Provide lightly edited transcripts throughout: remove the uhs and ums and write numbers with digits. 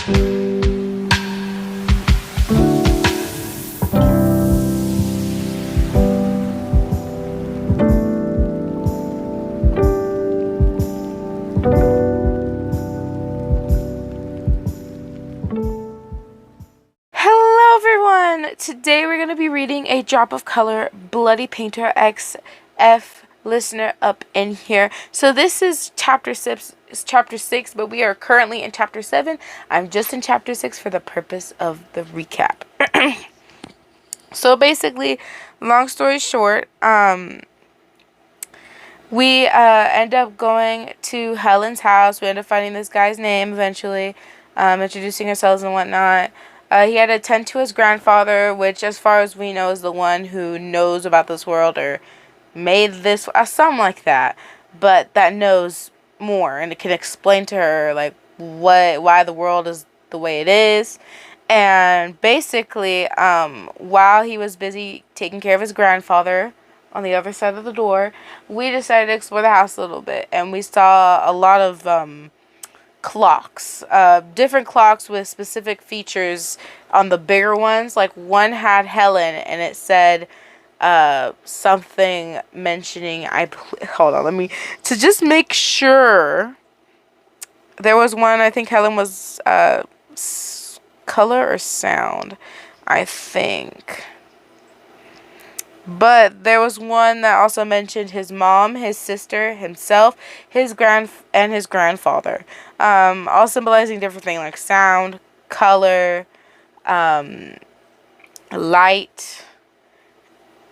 Today we're going to be reading A Drop of Color, Bloody Painter XF Listener Up in Here. So this is chapter 6, but we are currently in chapter 7. I'm just in chapter 6 for the purpose of the recap. So basically, long story short, we end up going to Helen's house. We end up finding this guy's name eventually, introducing ourselves and whatnot. He had to attend to his grandfather, which, as far as we know, is the one who knows about this world or made this, something like that, but that knows more and it can explain to her like why the world is the way it is. And basically, while he was busy taking care of his grandfather on the other side of the door, we decided to explore the house a little bit, and we saw a lot of clocks, different clocks with specific features on the bigger ones. Like one had Helen and it said something mentioning, hold on, let me, to just make sure. There was one, I think Helen was color or sound, I think. But there was one that also mentioned his mom, his sister, himself, his grandfather. All symbolizing different things like sound, color, light,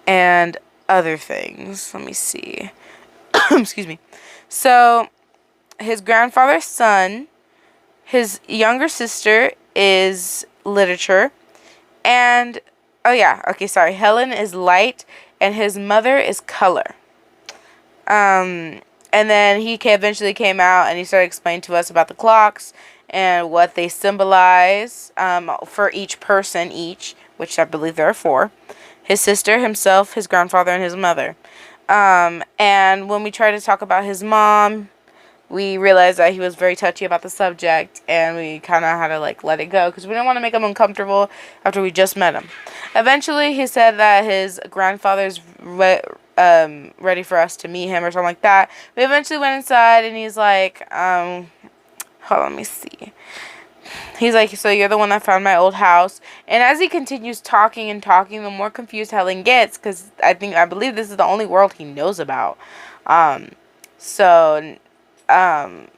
and other things. Let me see. Excuse me. So, his grandfather's son, his younger sister is literature, and Helen is light, and his mother is color. And then he eventually came out, and he started explaining to us about the clocks and what they symbolize for each person, which I believe there are 4. His sister, himself, his grandfather, and his mother. And when we tried to talk about his mom, we realized that he was very touchy about the subject, and we kind of had to let it go because we didn't want to make him uncomfortable after we just met him. Eventually, he said that his grandfather's ready for us to meet him or something like that. We eventually went inside, and he's like, hold on, let me see. He's like, so you're the one that found my old house? And as he continues talking, the more confused Helen gets, because I believe this is the only world he knows about.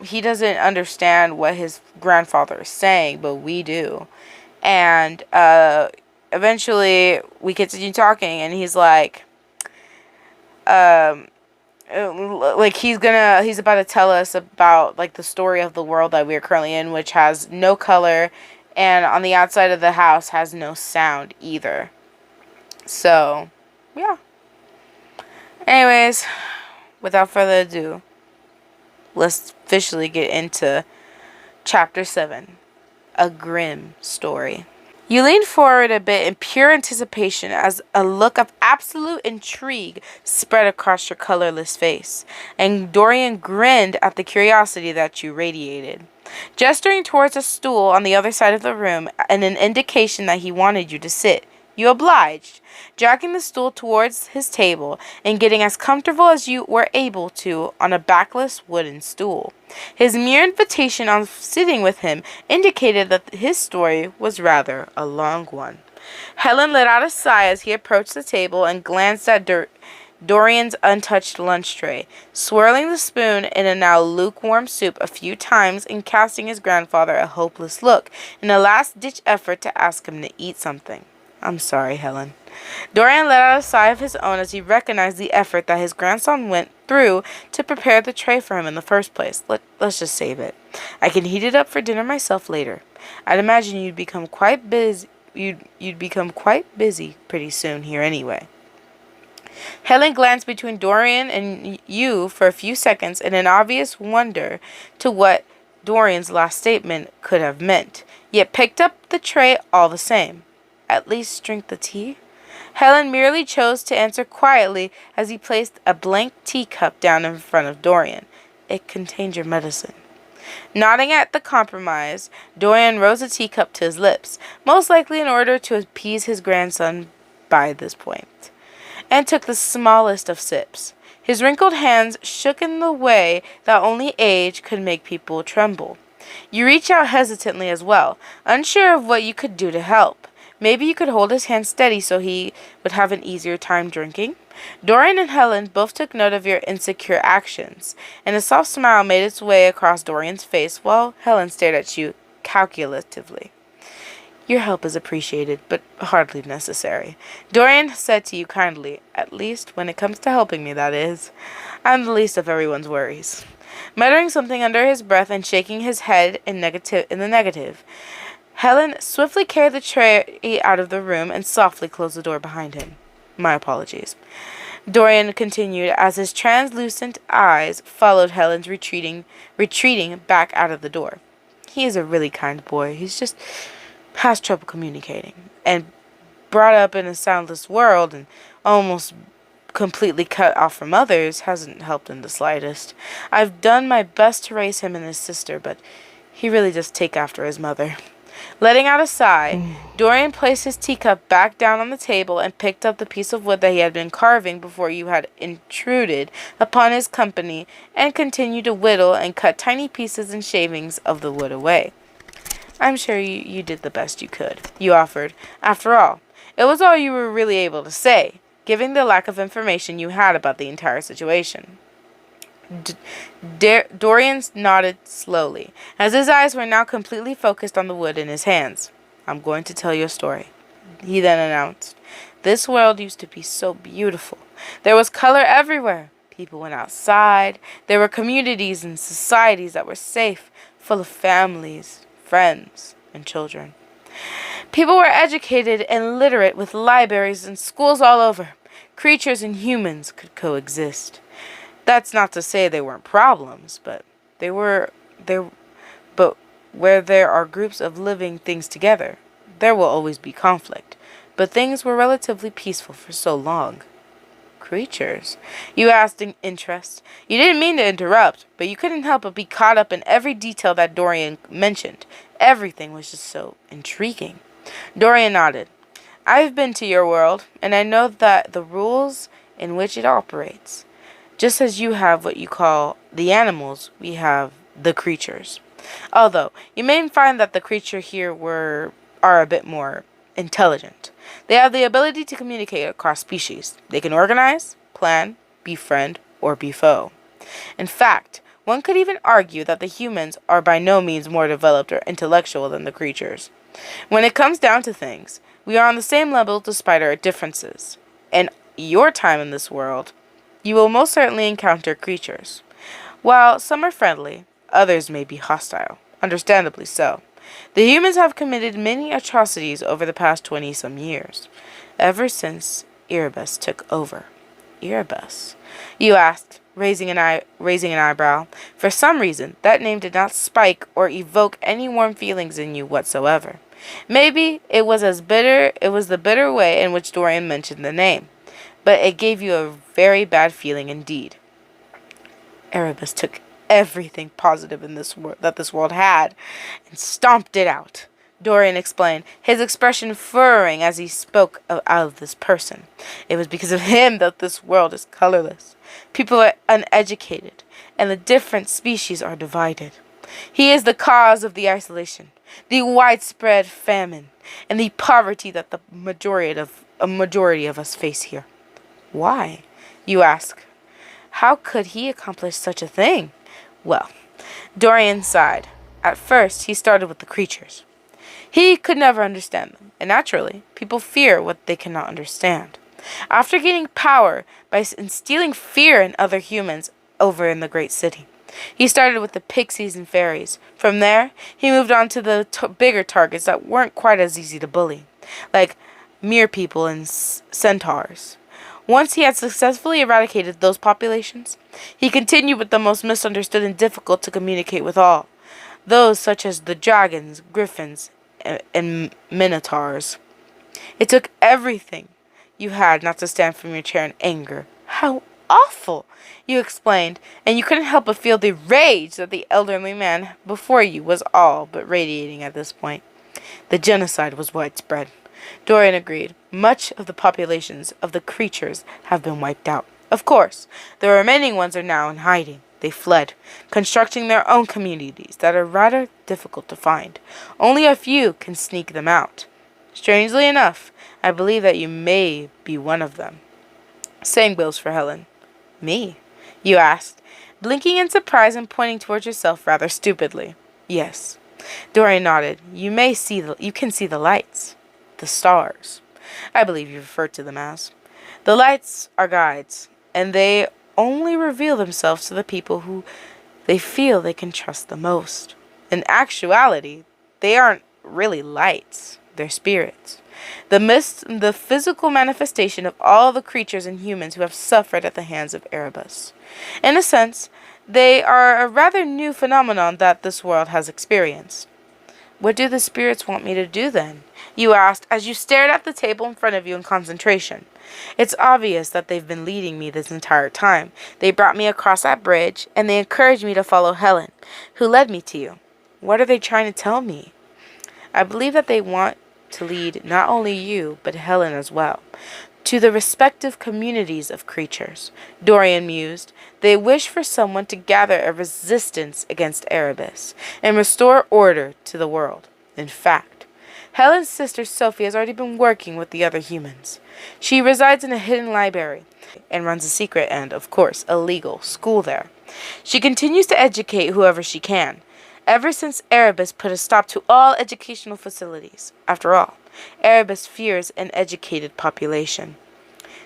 He doesn't understand what his grandfather is saying, but we do. And eventually we continue talking, and he's like, he's about to tell us about the story of the world that we are currently in, which has no color, and on the outside of the house has no sound either. So, yeah. Anyways, without further ado, let's officially get into Chapter 7, A Grim Story. You leaned forward a bit in pure anticipation as a look of absolute intrigue spread across your colorless face, and Dorian grinned at the curiosity that you radiated, gesturing towards a stool on the other side of the room and an indication that he wanted you to sit. You obliged, dragging the stool towards his table and getting as comfortable as you were able to on a backless wooden stool. His mere invitation on sitting with him indicated that his story was rather a long one. Helen let out a sigh as he approached the table and glanced at Dorian's untouched lunch tray, swirling the spoon in a now lukewarm soup a few times and casting his grandfather a hopeless look in a last-ditch effort to ask him to eat something. I'm sorry, Helen. Dorian let out a sigh of his own as he recognized the effort that his grandson went through to prepare the tray for him in the first place. Let's just save it. I can heat it up for dinner myself later. I'd imagine you'd become quite busy. You'd become quite busy pretty soon here anyway. Helen glanced between Dorian and you for a few seconds in an obvious wonder to what Dorian's last statement could have meant, yet picked up the tray all the same. At least drink the tea? Helen merely chose to answer quietly as he placed a blank teacup down in front of Dorian. It contained your medicine. Nodding at the compromise, Dorian rose a teacup to his lips, most likely in order to appease his grandson by this point, and took the smallest of sips. His wrinkled hands shook in the way that only age could make people tremble. You reach out hesitantly as well, unsure of what you could do to help. Maybe you could hold his hand steady so he would have an easier time drinking. Dorian and Helen both took note of your insecure actions, and a soft smile made its way across Dorian's face while Helen stared at you calculatively. Your help is appreciated, but hardly necessary. Dorian said to you kindly, at least when it comes to helping me, that is. I'm the least of everyone's worries. Muttering something under his breath and shaking his head in the negative, Helen swiftly carried the tray out of the room and softly closed the door behind him. My apologies. Dorian continued as his translucent eyes followed Helen's retreating back out of the door. He is a really kind boy. He's just has trouble communicating, and brought up in a soundless world and almost completely cut off from others hasn't helped in the slightest. I've done my best to raise him and his sister, but he really does take after his mother. Letting out a sigh, Dorian placed his teacup back down on the table and picked up the piece of wood that he had been carving before you had intruded upon his company, and continued to whittle and cut tiny pieces and shavings of the wood away. I'm sure you did the best you could, you offered. After all, it was all you were really able to say, given the lack of information you had about the entire situation. Dorian nodded slowly, as his eyes were now completely focused on the wood in his hands. I'm going to tell you a story, he then announced. This world used to be so beautiful. There was color everywhere. People went outside. There were communities and societies that were safe, full of families, friends, and children. People were educated and literate with libraries and schools all over. Creatures and humans could coexist. That's not to say they weren't problems, but where there are groups of living things together, there will always be conflict. But things were relatively peaceful for so long. Creatures? You asked in interest. You didn't mean to interrupt, but you couldn't help but be caught up in every detail that Dorian mentioned. Everything was just so intriguing. Dorian nodded. I've been to your world, and I know that the rules in which it operates. Just as you have what you call the animals, we have the creatures. Although, you may find that the creature here are a bit more intelligent. They have the ability to communicate across species. They can organize, plan, befriend, or be foe. In fact, one could even argue that the humans are by no means more developed or intellectual than the creatures. When it comes down to things, we are on the same level despite our differences. In your time in this world, you will most certainly encounter creatures. While some are friendly, others may be hostile. Understandably so. The humans have committed many atrocities over the past 20-some years, ever since Erebus took over. Erebus? You asked, raising an eyebrow. For some reason, that name did not spike or evoke any warm feelings in you whatsoever. Maybe it was the bitter way in which Dorian mentioned the name, but it gave you a very bad feeling indeed. Erebus took everything positive in this world had and stomped it out, Dorian explained, his expression furrowing as he spoke of this person. It was because of him that this world is colorless. People are uneducated, and the different species are divided. He is the cause of the isolation, the widespread famine, and the poverty that a majority of us face here. Why? You ask. How could he accomplish such a thing? Well, Dorian sighed. At first, he started with the creatures. He could never understand them, and naturally, people fear what they cannot understand. After gaining power by instilling fear in other humans over in the great city, he started with the pixies and fairies. From there, he moved on to the bigger targets that weren't quite as easy to bully, like mere people and centaurs. Once he had successfully eradicated those populations, he continued with the most misunderstood and difficult to communicate with all, those such as the dragons, griffins, and minotaurs. It took everything you had not to stand from your chair in anger. How awful, you explained, and you couldn't help but feel the rage that the elderly man before you was all but radiating at this point. The genocide was widespread. Dorian agreed. Much of the populations of the creatures have been wiped out. Of course, the remaining ones are now in hiding. They fled, constructing their own communities that are rather difficult to find. Only a few can sneak them out. Strangely enough, I believe that you may be one of them. Same goes for Helen. Me? You asked, blinking in surprise and pointing towards yourself rather stupidly. Yes. Dorian nodded. You can see the lights. The stars. I believe you referred to them as. The lights are guides, and they only reveal themselves to the people who they feel they can trust the most. In actuality, they aren't really lights. They're spirits. The physical manifestation of all the creatures and humans who have suffered at the hands of Erebus. In a sense, they are a rather new phenomenon that this world has experienced. What do the spirits want me to do then? You asked as you stared at the table in front of you in concentration. It's obvious that they've been leading me this entire time. They brought me across that bridge, and they encouraged me to follow Helen, who led me to you. What are they trying to tell me? I believe that they want to lead not only you, but Helen as well, to the respective communities of creatures. Dorian mused. They wish for someone to gather a resistance against Erebus and restore order to the world. In fact, Helen's sister Sophie has already been working with the other humans. She resides in a hidden library and runs a secret and, of course, illegal school there. She continues to educate whoever she can, ever since Erebus put a stop to all educational facilities. After all, Erebus fears an educated population.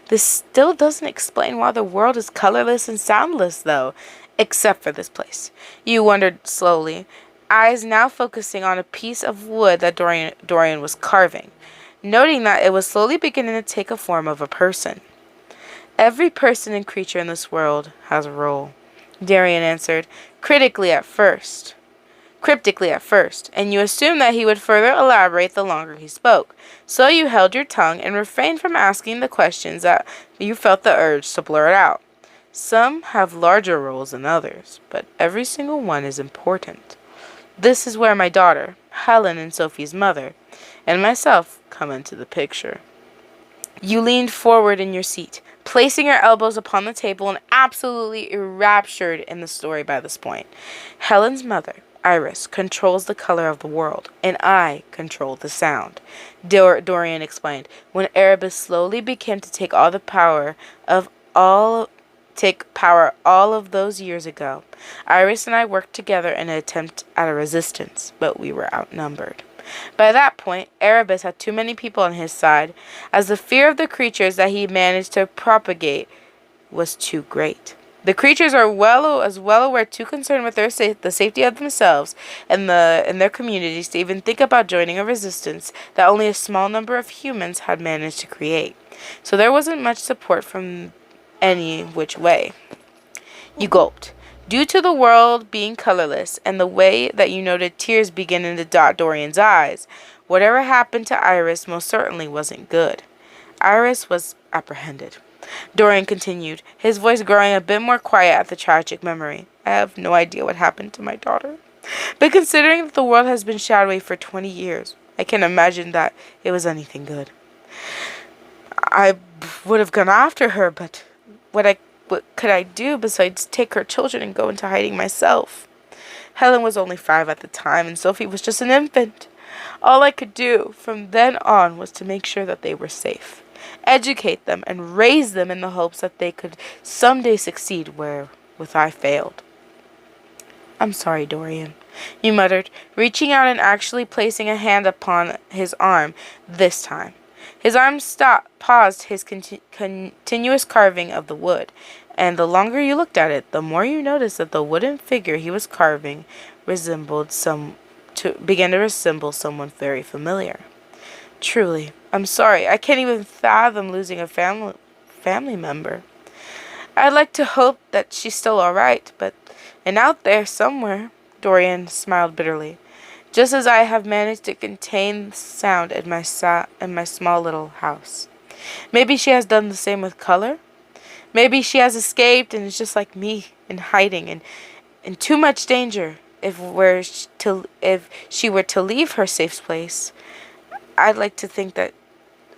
This still doesn't explain why the world is colorless and soundless, though, except for this place. You wondered slowly, eyes now focusing on a piece of wood that Dorian was carving, noting that it was slowly beginning to take a form of a person. Every person and creature in this world has a role, Dorian answered, cryptically at first, and you assumed that he would further elaborate the longer he spoke. So you held your tongue and refrained from asking the questions that you felt the urge to blurt out. Some have larger roles than others, but every single one is important. This is where my daughter, Helen and Sophie's mother, and myself come into the picture. You leaned forward in your seat, placing your elbows upon the table and absolutely enraptured in the story by this point. Helen's mother, Iris, controls the color of the world, and I control the sound, Dorian explained. When Erebus slowly began to take power all of those years ago, Iris and I worked together in an attempt at a resistance, but we were outnumbered. By that point, Erebus had too many people on his side, as the fear of the creatures that he managed to propagate was too great. The creatures are well aware, too concerned with the safety of themselves and their communities to even think about joining a resistance that only a small number of humans had managed to create. So there wasn't much support from any which way. You gulped. Due to the world being colorless and the way that you noted tears beginning to dot Dorian's eyes, whatever happened to Iris most certainly wasn't good. Iris was apprehended. Dorian continued, his voice growing a bit more quiet at the tragic memory. I have no idea what happened to my daughter. But considering that the world has been shadowy for 20 years, I can't imagine that it was anything good. I would have gone after her, but what could I do besides take her children and go into hiding myself? Helen was only 5 at the time, and Sophie was just an infant. All I could do from then on was to make sure that they were safe, educate them, and raise them in the hopes that they could someday succeed wherewith I failed. I'm sorry, Dorian, you muttered, reaching out and actually placing a hand upon his arm this time. His arm paused his continuous carving of the wood, and the longer you looked at it, the more you noticed that the wooden figure he was carving began to resemble someone very familiar. Truly, I'm sorry, I can't even fathom losing a family member. I'd like to hope that she's still all right, and out there somewhere, Dorian smiled bitterly, just as I have managed to contain the sound in my small little house. Maybe she has done the same with color? Maybe she has escaped and is just like me and hiding and in too much danger. If she were to leave her safe place, I'd like to think that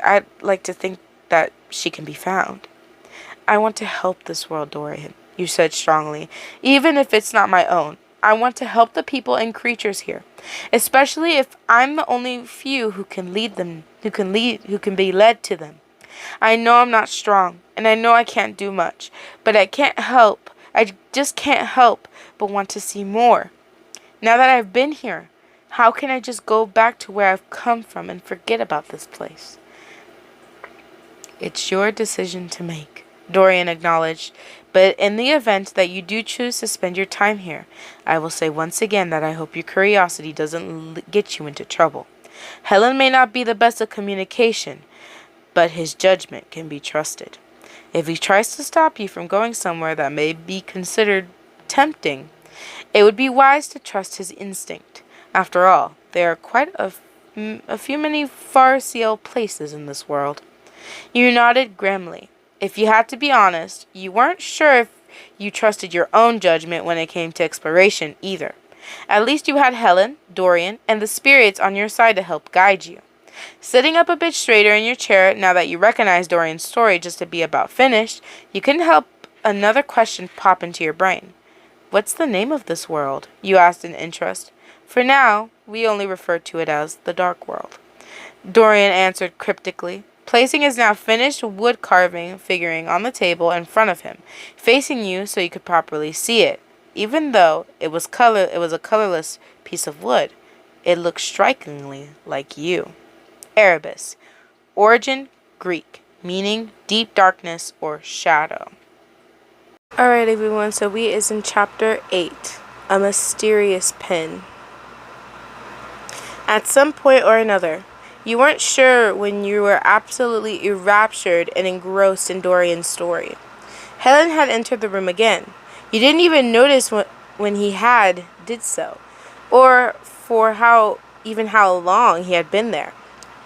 I'd like to think that she can be found. I want to help this world, Dorian, you said strongly, even if it's not my own. I want to help the people and creatures here, especially if I'm the only few who can lead them, who can be led to them. I know I'm not strong, and I know I can't do much, but I just can't help but want to see more. Now that I've been here, how can I just go back to where I've come from and forget about this place? It's your decision to make, Dorian acknowledged, but in the event that you do choose to spend your time here, I will say once again that I hope your curiosity doesn't get you into trouble. Helen may not be the best at communication, but his judgment can be trusted. If he tries to stop you from going somewhere that may be considered tempting, it would be wise to trust his instinct. After all, there are quite a few many far-sealed places in this world. You nodded grimly. If you had to be honest, you weren't sure if you trusted your own judgment when it came to exploration either. At least you had Helen, Dorian, and the spirits on your side to help guide you. Sitting up a bit straighter in your chair, now that you recognize Dorian's story just to be about finished, you couldn't help another question pop into your brain. What's the name of this world? You asked in interest. For now, we only refer to it as the Dark World. Dorian answered cryptically, placing his now finished wood carving figurine on the table in front of him, facing you so you could properly see it. Even though it was a colorless piece of wood, it looked strikingly like you. Erebus. Origin, Greek, meaning deep darkness or shadow. Alright everyone, so we is in chapter 8, A Mysterious Pin. At some point or another, you weren't sure when you were absolutely enraptured and engrossed in Dorian's story. Helen had entered the room again. You didn't even notice when he did so, or for how long he had been there.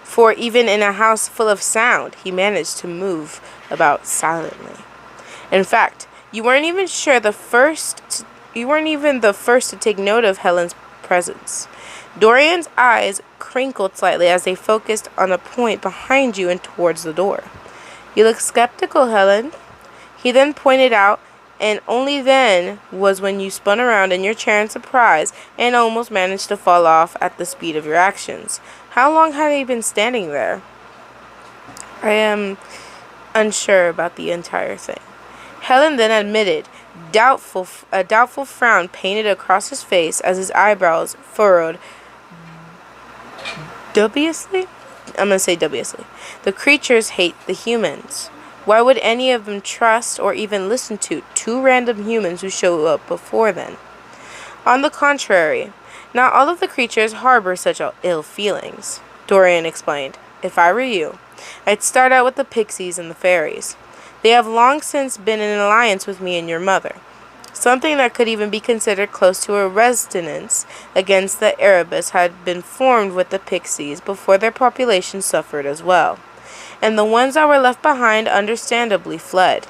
For even in a house full of sound, he managed to move about silently. In fact, you weren't even the first to take note of Helen's presence. Dorian's eyes crinkled slightly as they focused on a point behind you and towards the door. You look skeptical, Helen. He then pointed out, and only then was when you spun around in your chair in surprise and almost managed to fall off at the speed of your actions. How long had he been standing there? I am unsure about the entire thing. Helen then admitted, a doubtful frown painted across his face as his eyebrows furrowed dubiously. I'm going to say dubiously. The creatures hate the humans. Why would any of them trust or even listen to two random humans who show up before them? On the contrary, not all of the creatures harbor such ill feelings, Dorian explained. If I were you, I'd start out with the pixies and the fairies. They have long since been in alliance with me and your mother, something that could even be considered close to a resistance against the Erebus had been formed with the pixies before their population suffered as well, and the ones that were left behind understandably fled.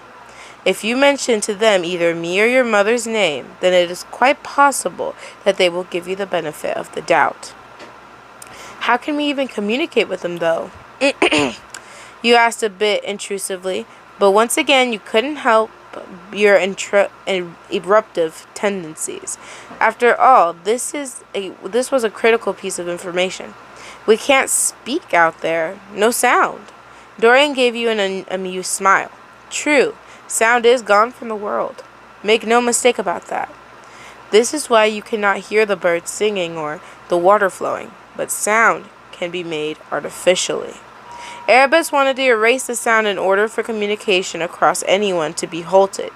If you mention to them either me or your mother's name, then it is quite possible that they will give you the benefit of the doubt. How can we even communicate with them, though? You asked a bit intrusively, but once again you couldn't help your eruptive tendencies. After all, this was a critical piece of information. We can't speak out there. No sound. Dorian gave you an amused smile. True, sound is gone from the world. Make no mistake about that. This is why you cannot hear the birds singing or the water flowing, but sound can be made artificially. Erebus wanted to erase the sound in order for communication across anyone to be halted.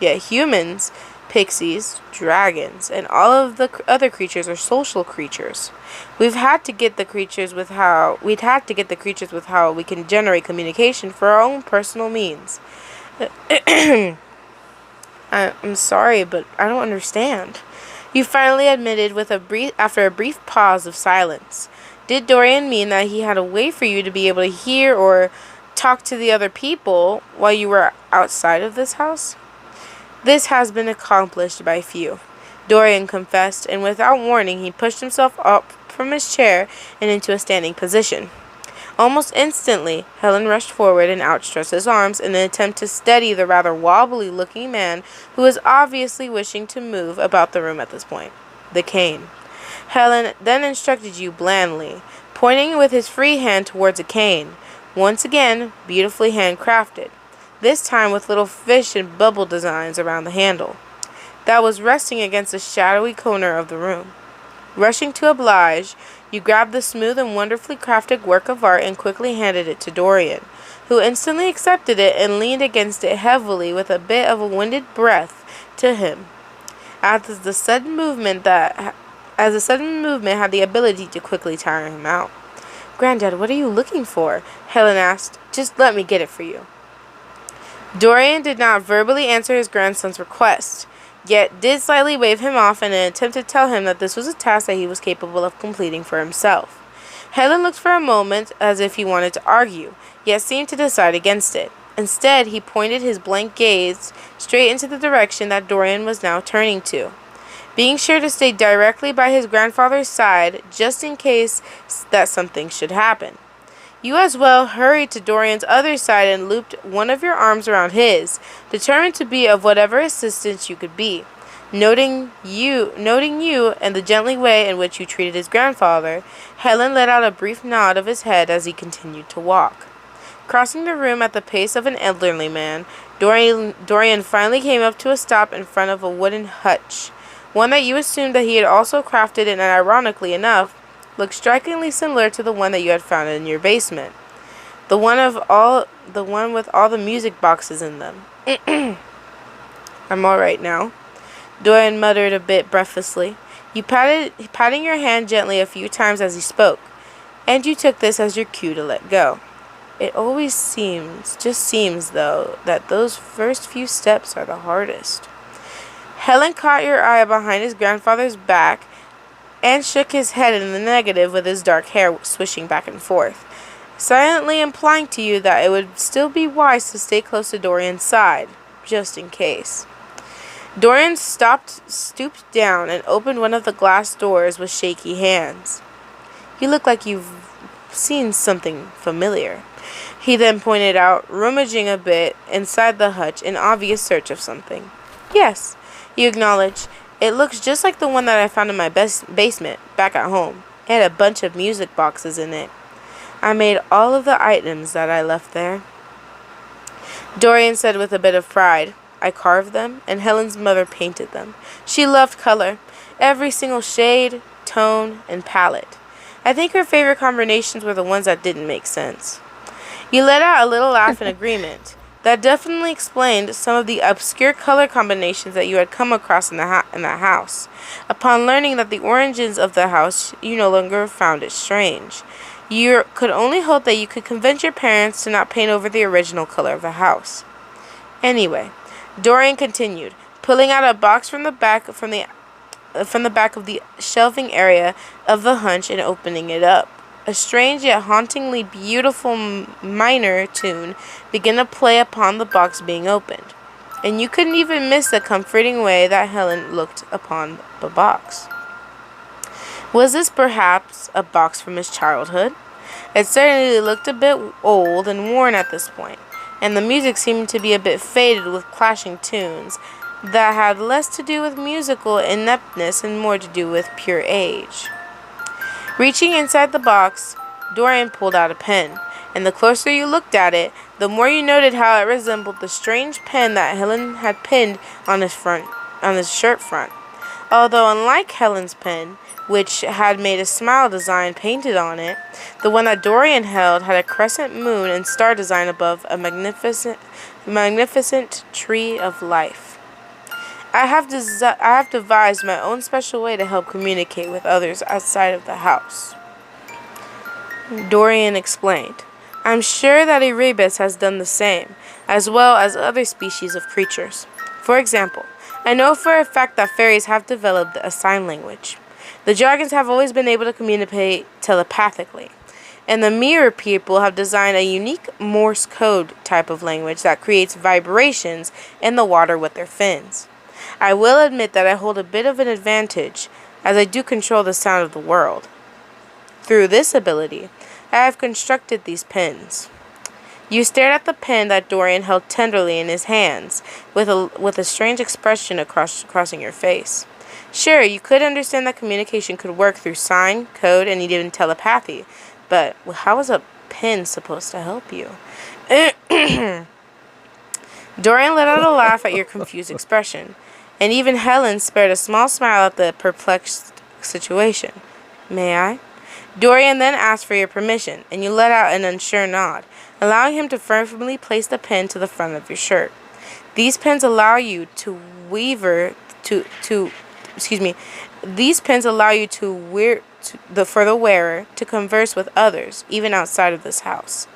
Yet humans, pixies, dragons, and all of the other creatures are social creatures. We'd had to get the creatures with how we can generate communication for our own personal means. I'm sorry, but I don't understand. You finally admitted after a brief pause of silence. Did Dorian mean that he had a way for you to be able to hear or talk to the other people while you were outside of this house? This has been accomplished by few, Dorian confessed, and without warning he pushed himself up from his chair and into a standing position. Almost instantly, Helen rushed forward and outstretched his arms in an attempt to steady the rather wobbly-looking man who was obviously wishing to move about the room at this point. The cane. Helen then instructed you blandly, pointing with his free hand towards a cane, once again beautifully handcrafted, this time with little fish and bubble designs around the handle, that was resting against a shadowy corner of the room. Rushing to oblige, you grabbed the smooth and wonderfully crafted work of art and quickly handed it to Dorian, who instantly accepted it and leaned against it heavily with a bit of a winded breath to him, as the sudden movement had the ability to quickly tire him out. "Granddad, what are you looking for?" Helen asked. "Just let me get it for you." Dorian did not verbally answer his grandson's request, yet did slightly wave him off in an attempt to tell him that this was a task that he was capable of completing for himself. Helen looked for a moment as if he wanted to argue, yet seemed to decide against it. Instead, he pointed his blank gaze straight into the direction that Dorian was now turning to, being sure to stay directly by his grandfather's side just in case that something should happen. You as well hurried to Dorian's other side and looped one of your arms around his, determined to be of whatever assistance you could be. Noting you and the gently way in which you treated his grandfather, Helen let out a brief nod of his head as he continued to walk. Crossing the room at the pace of an elderly man, Dorian finally came up to a stop in front of a wooden hutch, one that you assumed that he had also crafted and, ironically enough, looked strikingly similar to the one that you had found in your basement. The one with all the music boxes in them. "I'm all right now," Dorian muttered a bit breathlessly. You patting your hand gently a few times as he spoke, and you took this as your cue to let go. It always seems though, that those first few steps are the hardest. Helen caught your eye behind his grandfather's back and shook his head in the negative with his dark hair swishing back and forth, silently implying to you that it would still be wise to stay close to Dorian's side, just in case. Dorian stooped down and opened one of the glass doors with shaky hands. "You look like you've seen something familiar," he then pointed out, rummaging a bit inside the hutch in obvious search of something. "Yes," you acknowledged. "It looks just like the one that I found in my basement, back at home. It had a bunch of music boxes in it. I made all of the items that I left there," Dorian said with a bit of pride. "I carved them, and Helen's mother painted them. She loved color, every single shade, tone, and palette. I think her favorite combinations were the ones that didn't make sense." You let out a little laugh in agreement. That definitely explained some of the obscure color combinations that you had come across in that house. Upon learning that the origins of the house, you no longer found it strange. You could only hope that you could convince your parents to not paint over the original color of the house. Anyway, Dorian continued, pulling out a box from the back of the shelving area of the hutch and opening it up. A strange yet hauntingly beautiful minor tune began to play upon the box being opened, and you couldn't even miss the comforting way that Helen looked upon the box. Was this perhaps a box from his childhood? It certainly looked a bit old and worn at this point, and the music seemed to be a bit faded with clashing tunes that had less to do with musical ineptness and more to do with pure age. Reaching inside the box, Dorian pulled out a pen, and the closer you looked at it, the more you noted how it resembled the strange pen that Helen had pinned on his shirt front. Although unlike Helen's pen, which had made a smile design painted on it, the one that Dorian held had a crescent moon and star design above a magnificent tree of life. I have devised my own special way to help communicate with others outside of the house," Dorian explained. "I'm sure that Erebus has done the same, as well as other species of creatures. For example, I know for a fact that fairies have developed a sign language. The dragons have always been able to communicate telepathically, And the mirror people have designed a unique Morse code type of language that creates vibrations in the water with their fins. I will admit that I hold a bit of an advantage, as I do control the sound of the world. Through this ability, I have constructed these pins. You stared at the pin that Dorian held tenderly in his hands, with a strange expression crossing your face. Sure, you could understand that communication could work through sign, code, and even telepathy, but how is a pin supposed to help you? Dorian let out a laugh at your confused expression, and even Helen spared a small smile at the perplexed situation. May I? Dorian then asked for your permission, and you let out an unsure nod, allowing him to firmly place the pin to the front of your shirt. These pins allow you to for the wearer to converse with others, even outside of this house.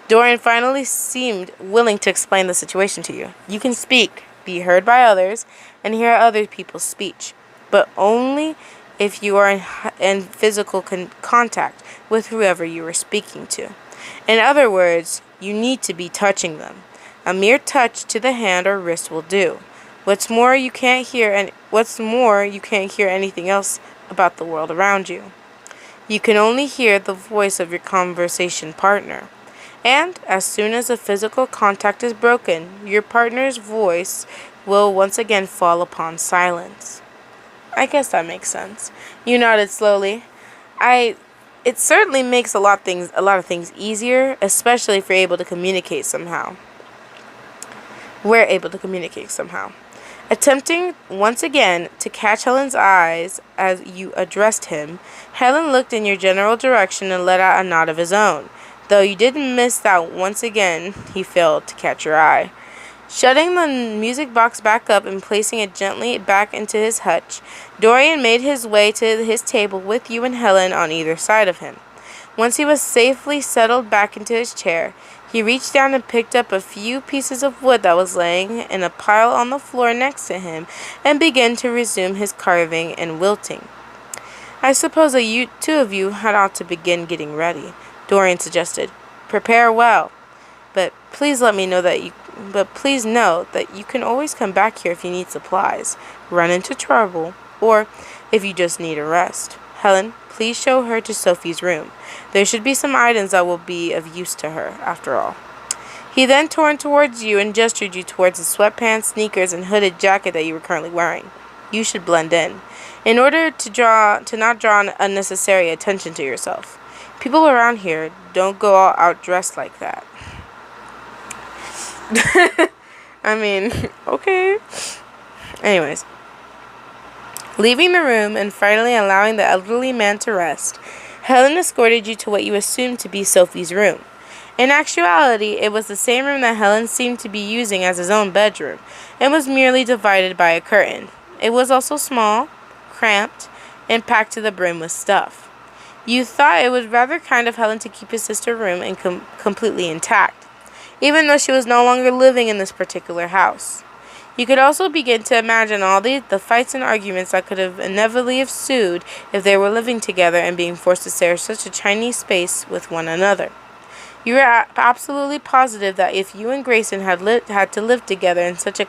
Dorian finally seemed willing to explain the situation to you. You can speak, be heard by others, and hear other people's speech, but only if you are in physical contact with whoever you are speaking to. In other words, you need to be touching them. A mere touch to the hand or wrist will do. What's more, you can't hear anything else about the world around you. You can only hear the voice of your conversation partner. And as soon as the physical contact is broken, your partner's voice will once again fall upon silence. I guess that makes sense. You nodded slowly. It certainly makes a lot of things easier, especially if you're able to communicate somehow. We're able to communicate somehow. Attempting once again to catch Helen's eyes as you addressed him, Helen looked in your general direction and let out a nod of his own. Though you didn't miss that once again, he failed to catch your eye. Shutting the music box back up and placing it gently back into his hutch, Dorian made his way to his table with you and Helen on either side of him. Once he was safely settled back into his chair, he reached down and picked up a few pieces of wood that was laying in a pile on the floor next to him and began to resume his carving and wilting. I suppose that you two of you had ought to begin getting ready, Dorian suggested. Prepare well, but please know that you can always come back here if you need supplies, run into trouble, or if you just need a rest. Helen, please show her to Sophie's room. There should be some items that will be of use to her, after all. He then turned towards you and gestured you towards the sweatpants, sneakers, and hooded jacket that you were currently wearing. You should blend in order to not draw unnecessary attention to yourself. People around here don't go all out dressed like that. I mean, okay. Anyways. Leaving the room and finally allowing the elderly man to rest, Helen escorted you to what you assumed to be Sophie's room. In actuality, it was the same room that Helen seemed to be using as his own bedroom, and was merely divided by a curtain. It was also small, cramped, and packed to the brim with stuff. You thought it was rather kind of Helen to keep his sister's room and completely intact, even though she was no longer living in this particular house. You could also begin to imagine all the fights and arguments that could have inevitably ensued if they were living together and being forced to share such a tiny space with one another. You were absolutely positive that if you and Grayson had to live together in such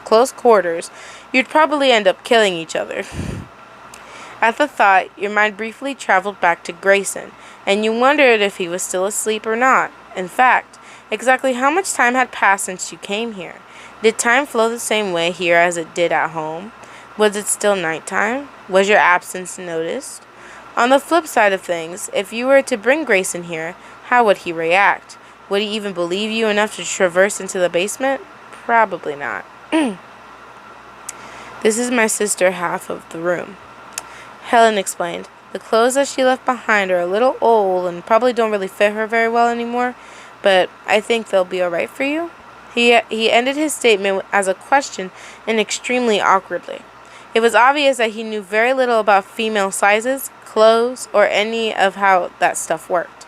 close quarters, you'd probably end up killing each other. At the thought, your mind briefly traveled back to Grayson, and you wondered if he was still asleep or not. In fact, exactly how much time had passed since you came here? Did time flow the same way here as it did at home? Was it still nighttime? Was your absence noticed? On the flip side of things, if you were to bring Grayson here, how would he react? Would he even believe you enough to traverse into the basement? Probably not. This is my sister half of the room, Helen explained. The clothes that she left behind are a little old and probably don't really fit her very well anymore, but I think they'll be alright for you. He ended his statement as a question and extremely awkwardly. It was obvious that he knew very little about female sizes, clothes, or any of how that stuff worked.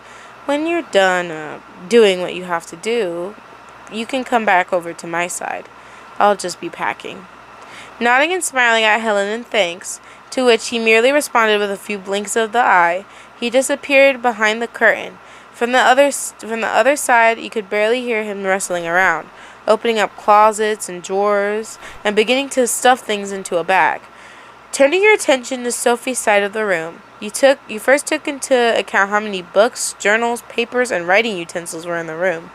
When you're done doing what you have to do, you can come back over to my side. I'll just be packing. Nodding and smiling at Helen in thanks, to which he merely responded with a few blinks of the eye. He disappeared behind the curtain. From the other side, you could barely hear him rustling around, opening up closets and drawers, and beginning to stuff things into a bag. Turning your attention to Sophie's side of the room, you first took into account how many books, journals, papers, and writing utensils were in the room.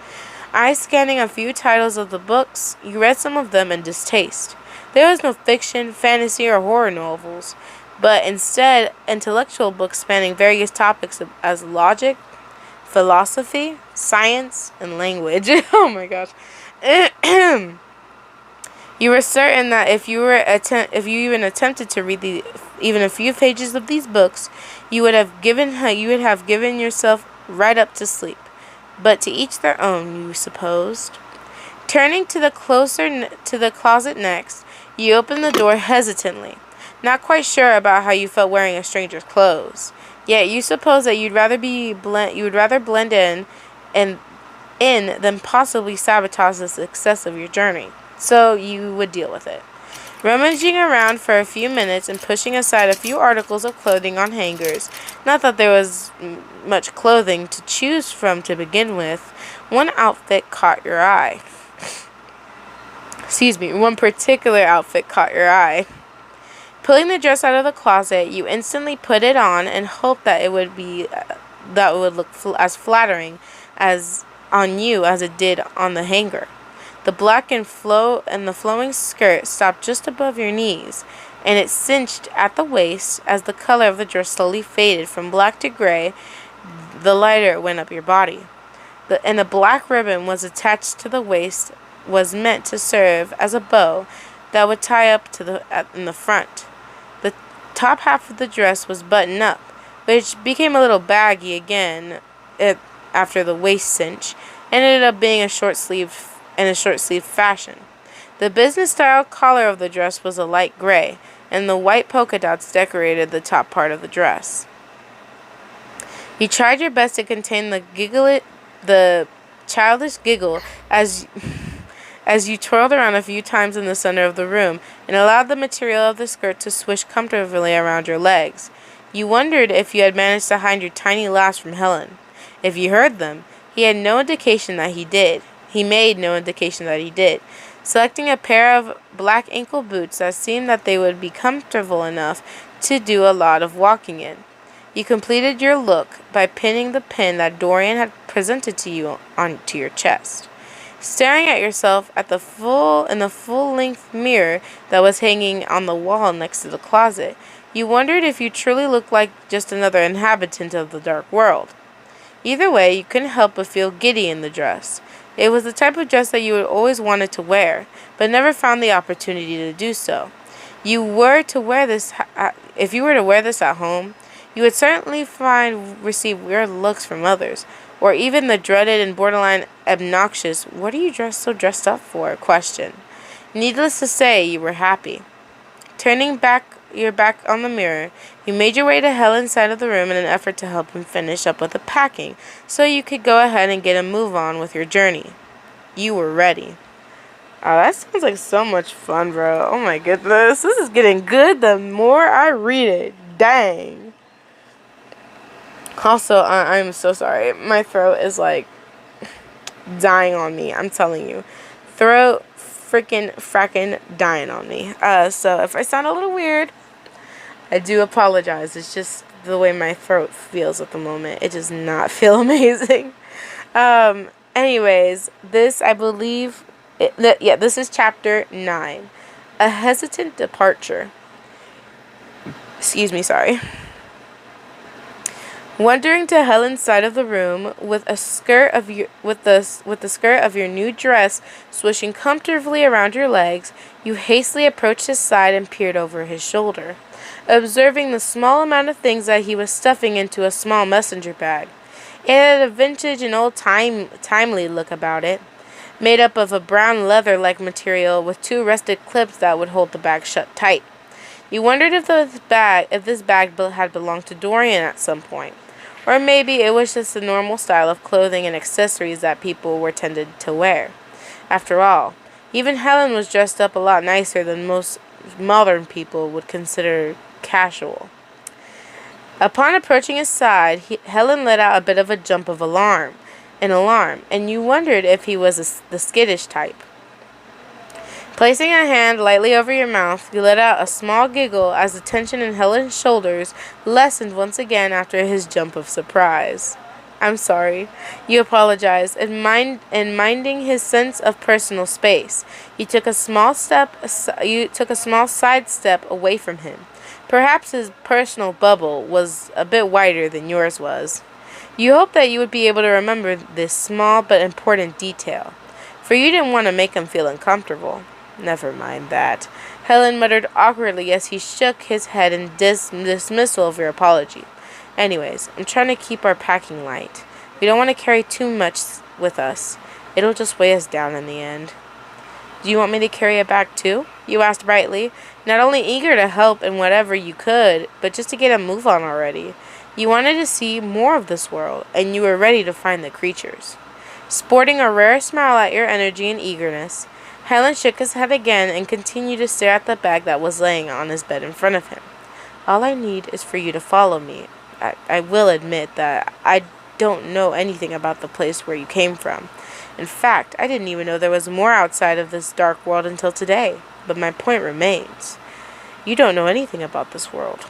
Eyes scanning a few titles of the books, you read some of them in distaste. There was no fiction, fantasy, or horror novels, but instead intellectual books spanning various topics as logic, philosophy, science, and language. Oh my gosh. You were certain that if you even attempted to read even a few pages of these books, you would have given yourself right up to sleep. But to each their own, you supposed. Turning to the closet next, you opened the door hesitantly, not quite sure about how you felt wearing a stranger's clothes. Yet you suppose that you'd rather blend in than possibly sabotage the success of your journey. So you would deal with it. Rummaging around for a few minutes and pushing aside a few articles of clothing on hangers, not that there was much clothing to choose from to begin with, one outfit caught your eye. One particular outfit caught your eye. Pulling the dress out of the closet, you instantly put it on and hoped that it would look as flattering as on you as it did on the hanger. The black and the flowing skirt stopped just above your knees, and it cinched at the waist. As the color of the dress slowly faded from black to gray, the lighter it went up your body. The black ribbon was attached to the waist, was meant to serve as a bow that would tie up in the front. The top half of the dress was buttoned up, which became a little baggy again after the waist cinch, and ended up being a short sleeve fashion. The business-style collar of the dress was a light gray, and the white polka dots decorated the top part of the dress. You tried your best to contain the childish giggle as you twirled around a few times in the center of the room and allowed the material of the skirt to swish comfortably around your legs. You wondered if you had managed to hide your tiny laughs from Helen. If you heard them, he made no indication that he did. Selecting a pair of black ankle boots that seemed that they would be comfortable enough to do a lot of walking in. You completed your look by pinning the pin that Dorian had presented to you onto your chest. Staring at yourself in the full-length mirror that was hanging on the wall next to the closet, you wondered if you truly looked like just another inhabitant of the dark world. Either way, you couldn't help but feel giddy in the dress. It was the type of dress that you had always wanted to wear, but never found the opportunity to do so. If you were to wear this at home, you would certainly receive weird looks from others, or even the dreaded and borderline obnoxious "what are you dressed up for?" question. Needless to say, you were happy. Turning your back on the mirror, you made your way to Helen's side of the room in an effort to help him finish up with the packing, so you could go ahead and get a move on with your journey. You were ready. Oh, that sounds like so much fun, bro. Oh my goodness. This is getting good the more I read it. Dang. Also, I'm so sorry. My throat is like dying on me. I'm telling you. Throat frackin' dying on me. So if I sound a little weird, I do apologize. It's just the way my throat feels at the moment. It does not feel amazing. Anyways, this, I believe, this is chapter 9. A hesitant departure. Excuse me, sorry. Wandering to Helen's side of the room with the skirt of your new dress swishing comfortably around your legs, you hastily approached his side and peered over his shoulder, observing the small amount of things that he was stuffing into a small messenger bag. It had a vintage and old-timely look about it, made up of a brown leather-like material with 2 rusted clips that would hold the bag shut tight. You wondered if this bag had belonged to Dorian at some point. Or maybe it was just the normal style of clothing and accessories that people were tended to wear. After all, even Helen was dressed up a lot nicer than most modern people would consider casual. Upon approaching his side, Helen let out a bit of a jump of alarm, and you wondered if he was the skittish type. Placing a hand lightly over your mouth, you let out a small giggle as the tension in Helen's shoulders lessened once again after his jump of surprise. "I'm sorry," you apologized, and minding his sense of personal space, you took a small side step away from him. Perhaps his personal bubble was a bit wider than yours was. You hoped that you would be able to remember this small but important detail, for you didn't want to make him feel uncomfortable. "Never mind that," Helen muttered awkwardly as he shook his head in dismissal of your apology. "Anyways, I'm trying to keep our packing light. We don't want to carry too much with us. It'll just weigh us down in the end." "Do you want me to carry a bag too?" you asked brightly, not only eager to help in whatever you could, but just to get a move on already. You wanted to see more of this world, and you were ready to find the creatures. Sporting a rare smile at your energy and eagerness, Helen shook his head again and continued to stare at the bag that was laying on his bed in front of him. "All I need is for you to follow me. I will admit that I don't know anything about the place where you came from. In fact, I didn't even know there was more outside of this dark world until today. But my point remains. You don't know anything about this world."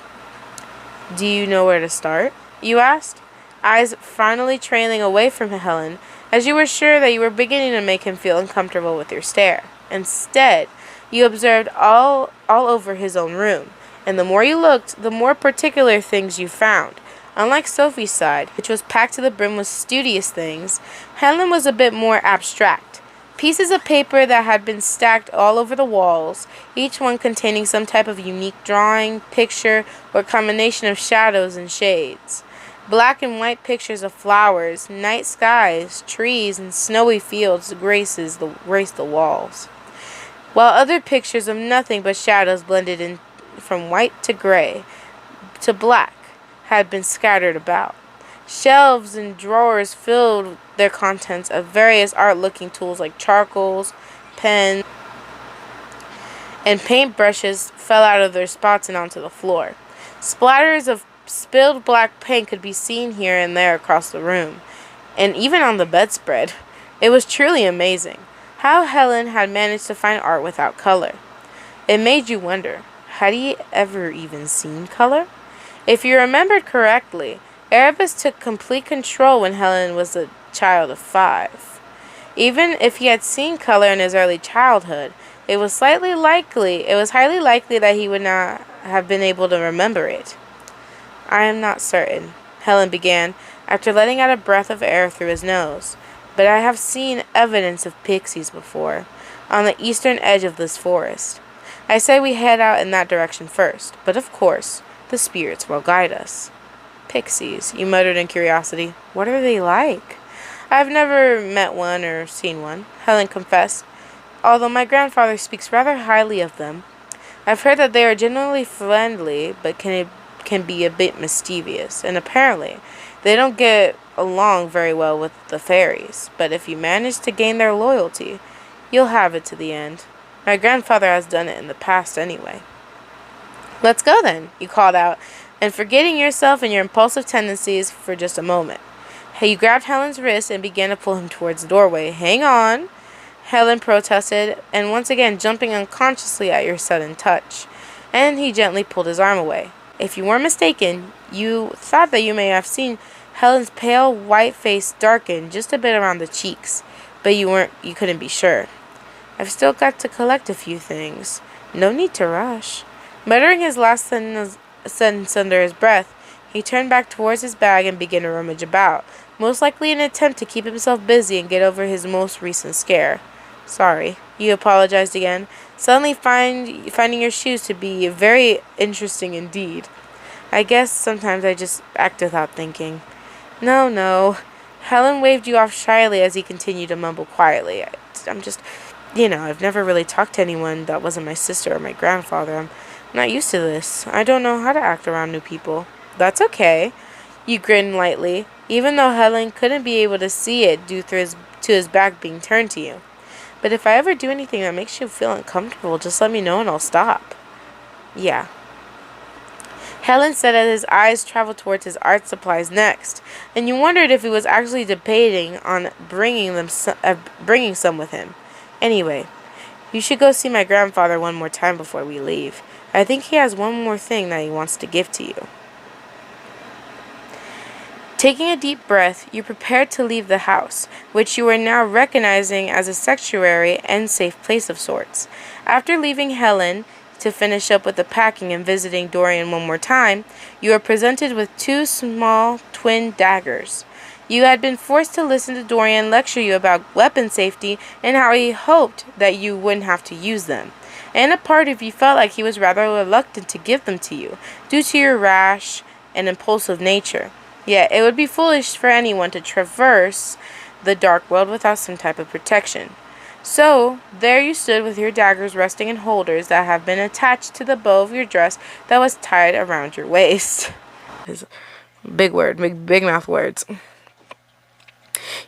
"Do you know where to start?" you asked, eyes finally trailing away from Helen, as you were sure that you were beginning to make him feel uncomfortable with your stare. Instead, you observed all over his own room, and the more you looked, the more particular things you found. Unlike Sophie's side, which was packed to the brim with studious things, Helen was a bit more abstract. Pieces of paper that had been stacked all over the walls, each one containing some type of unique drawing, picture, or combination of shadows and shades. Black and white pictures of flowers, night skies, trees, and snowy fields graced the walls, while other pictures of nothing but shadows blended in from white to gray to black had been scattered about. Shelves and drawers filled their contents of various art-looking tools like charcoals, pens, and paintbrushes fell out of their spots and onto the floor. Splatters of spilled black paint could be seen here and there across the room, and even on the bedspread. It was truly amazing how Helen had managed to find art without color. It made you wonder, had he ever even seen color? If you remembered correctly, Erebus took complete control when Helen was a child of 5. Even if he had seen color in his early childhood, it was highly likely that he would not have been able to remember it. "I am not certain," Helen began, after letting out a breath of air through his nose, "but I have seen evidence of pixies before, on the eastern edge of this forest. I say we head out in that direction first, but of course, the spirits will guide us." "Pixies," you muttered in curiosity. "What are they like?" "I've never met one or seen one," Helen confessed, "although my grandfather speaks rather highly of them. I've heard that they are generally friendly, but can be a bit mischievous, and apparently they don't get along very well with the fairies, but if you manage to gain their loyalty, you'll have it to the end. My grandfather has done it in the past anyway." "Let's go then," you called out, and forgetting yourself and your impulsive tendencies for just a moment. You grabbed Helen's wrist and began to pull him towards the doorway. "Hang on," Helen protested, and once again jumping unconsciously at your sudden touch, and he gently pulled his arm away. If you weren't mistaken, you thought that you may have seen Helen's pale white face darken just a bit around the cheeks, but you couldn't be sure. "I've still got to collect a few things. No need to rush." Muttering his last sentence under his breath, he turned back towards his bag and began to rummage about, most likely in an attempt to keep himself busy and get over his most recent scare. "Sorry," you apologized again, suddenly finding your shoes to be very interesting indeed. "I guess sometimes I just act without thinking." No. Helen waved you off shyly as he continued to mumble quietly. I'm just, I've never really talked to anyone that wasn't my sister or my grandfather. I'm not used to this. I don't know how to act around new people." "That's okay." You grinned lightly, even though Helen couldn't be able to see it due to his back being turned to you. "But if I ever do anything that makes you feel uncomfortable, just let me know and I'll stop." "Yeah." Helen said as his eyes traveled towards his art supplies next, and you wondered if he was actually debating on bringing some with him. Anyway, you should go see my grandfather one more time before we leave. I think he has one more thing that he wants to give to you. Taking a deep breath, you prepared to leave the house, which you were now recognizing as a sanctuary and safe place of sorts. After leaving Helen to finish up with the packing and visiting Dorian one more time, you were presented with two small twin daggers. You had been forced to listen to Dorian lecture you about weapon safety and how he hoped that you wouldn't have to use them. And a part of you felt like he was rather reluctant to give them to you, due to your rash and impulsive nature. Yet it would be foolish for anyone to traverse the dark world without some type of protection. So, there you stood with your daggers resting in holders that have been attached to the bow of your dress that was tied around your waist. Big word, big mouth words.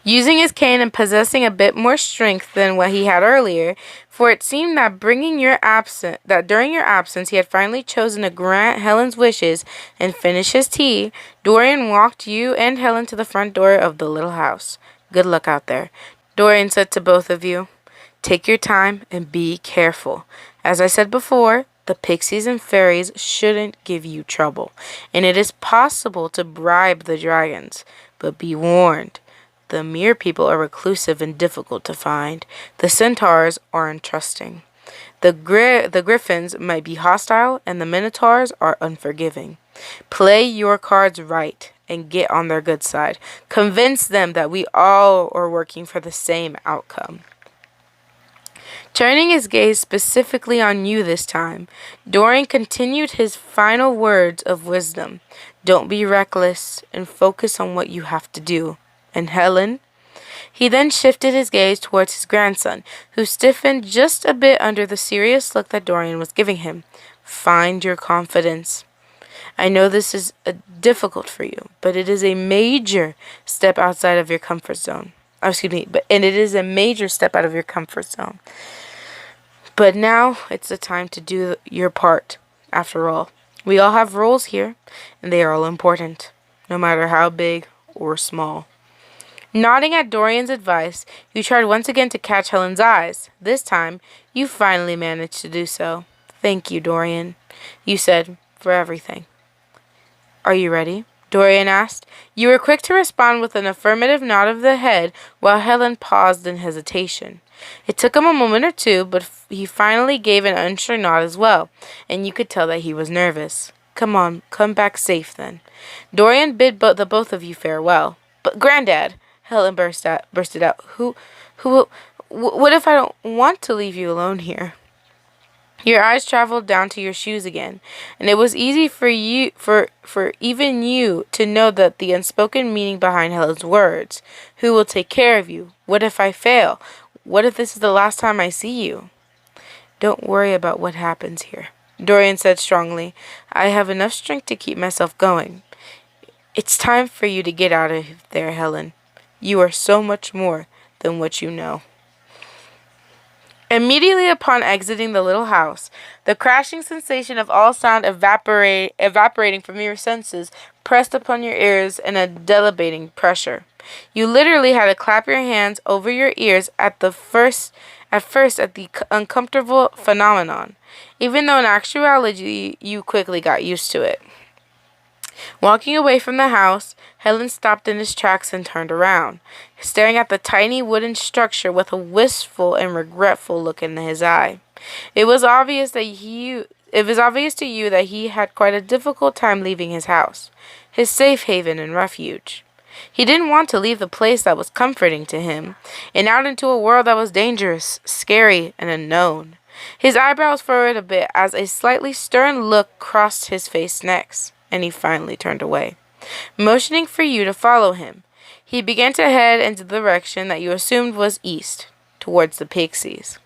Using his cane and possessing a bit more strength than what he had earlier, for it seemed that during your absence he had finally chosen to grant Helen's wishes and finish his tea, Dorian walked you and Helen to the front door of the little house. Good luck out there, Dorian said to both of you. Take your time and be careful. As I said before, the pixies and fairies shouldn't give you trouble, and it is possible to bribe the dragons, but be warned. The mere people are reclusive and difficult to find. The centaurs are untrusting. The griffins might be hostile, and the minotaurs are unforgiving. Play your cards right and get on their good side. Convince them that we all are working for the same outcome. Turning his gaze specifically on you this time, Dorian continued his final words of wisdom. Don't be reckless and focus on what you have to do. And Helen? He then shifted his gaze towards his grandson, who stiffened just a bit under the serious look that Dorian was giving him. Find your confidence. I know this is difficult for you, but it is a major step outside of your comfort zone. And it is a major step out of your comfort zone. But now it's the time to do your part. After all, we all have roles here, and they are all important, no matter how big or small. Nodding at Dorian's advice, you tried once again to catch Helen's eyes. This time, you finally managed to do so. Thank you, Dorian, you said, for everything. Are you ready? Dorian asked. You were quick to respond with an affirmative nod of the head while Helen paused in hesitation. It took him a moment or two, but he finally gave an unsure nod as well, and you could tell that he was nervous. Come on, come back safe then. Dorian bid the both of you farewell. But Granddad, Helen bursted out. What if I don't want to leave you alone here? Your eyes traveled down to your shoes again, and it was easy for even you to know that the unspoken meaning behind Helen's words. Who will take care of you? What if I fail? What if this is the last time I see you? Don't worry about what happens here, Dorian said strongly. I have enough strength to keep myself going. It's time for you to get out of there, Helen. You are so much more than what you know. Immediately upon exiting the little house, the crashing sensation of all sound evaporating from your senses pressed upon your ears in a debilitating pressure. You literally had to clap your hands over your ears at first at the uncomfortable phenomenon, even though in actuality you quickly got used to it. Walking away from the house, Helen stopped in his tracks and turned around, staring at the tiny wooden structure with a wistful and regretful look in his eye. It was obvious to you that he had quite a difficult time leaving his house, his safe haven and refuge. He didn't want to leave the place that was comforting to him, and out into a world that was dangerous, scary, and unknown. His eyebrows furrowed a bit as a slightly stern look crossed his face next, and he finally turned away. Motioning for you to follow him, he began to head in the direction that you assumed was east, towards the pixies.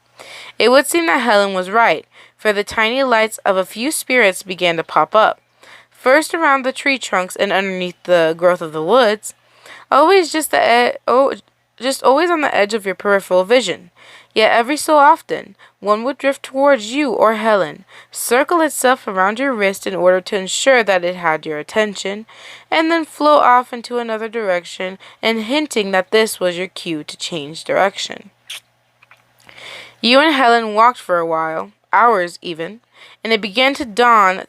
It would seem that Helen was right, for the tiny lights of a few spirits began to pop up, first around the tree trunks and underneath the growth of the woods, always just just always on the edge of your peripheral vision. Yet every so often, one would drift towards you or Helen, circle itself around your wrist in order to ensure that it had your attention, and then flow off into another direction and hinting that this was your cue to change direction. You and Helen walked for a while, hours even, and it began to dawn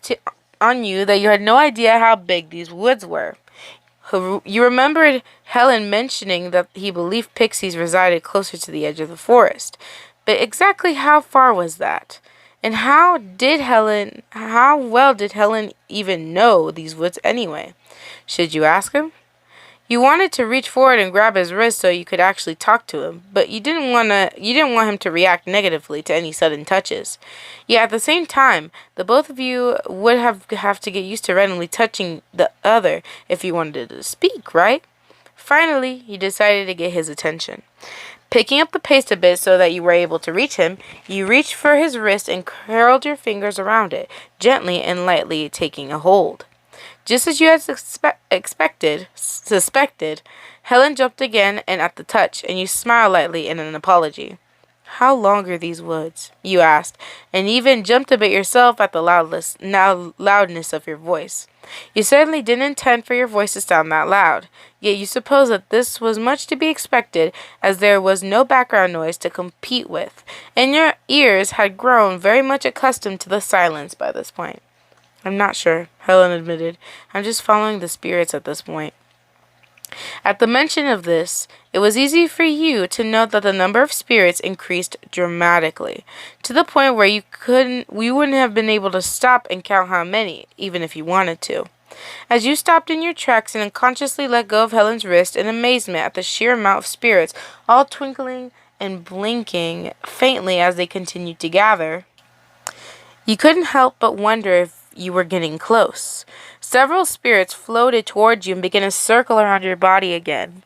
on you that you had no idea how big these woods were. You remembered Helen mentioning that he believed pixies resided closer to the edge of the forest. But exactly how far was that? And how well did Helen even know these woods anyway? Should you ask him? You wanted to reach forward and grab his wrist so you could actually talk to him, but you didn't want him to react negatively to any sudden touches. Yet at the same time, the both of you would have to get used to randomly touching the other if you wanted to speak, right? Finally, you decided to get his attention. Picking up the pace a bit so that you were able to reach him, you reached for his wrist and curled your fingers around it, gently and lightly taking a hold. Just as you had suspected, Helen jumped again and at the touch, and you smiled lightly in an apology. "How long are these woods?" you asked, and even jumped a bit yourself at the loudness of your voice. You certainly didn't intend for your voice to sound that loud, yet you supposed that this was much to be expected, as there was no background noise to compete with, and your ears had grown very much accustomed to the silence by this point. "I'm not sure," Helen admitted. "I'm just following the spirits at this point." At the mention of this, it was easy for you to note that the number of spirits increased dramatically, to the point where you wouldn't have been able to stop and count how many, even if you wanted to. As you stopped in your tracks and unconsciously let go of Helen's wrist in amazement at the sheer amount of spirits, all twinkling and blinking faintly as they continued to gather, you couldn't help but wonder if you were getting close. Several spirits floated towards you and began to circle around your body again,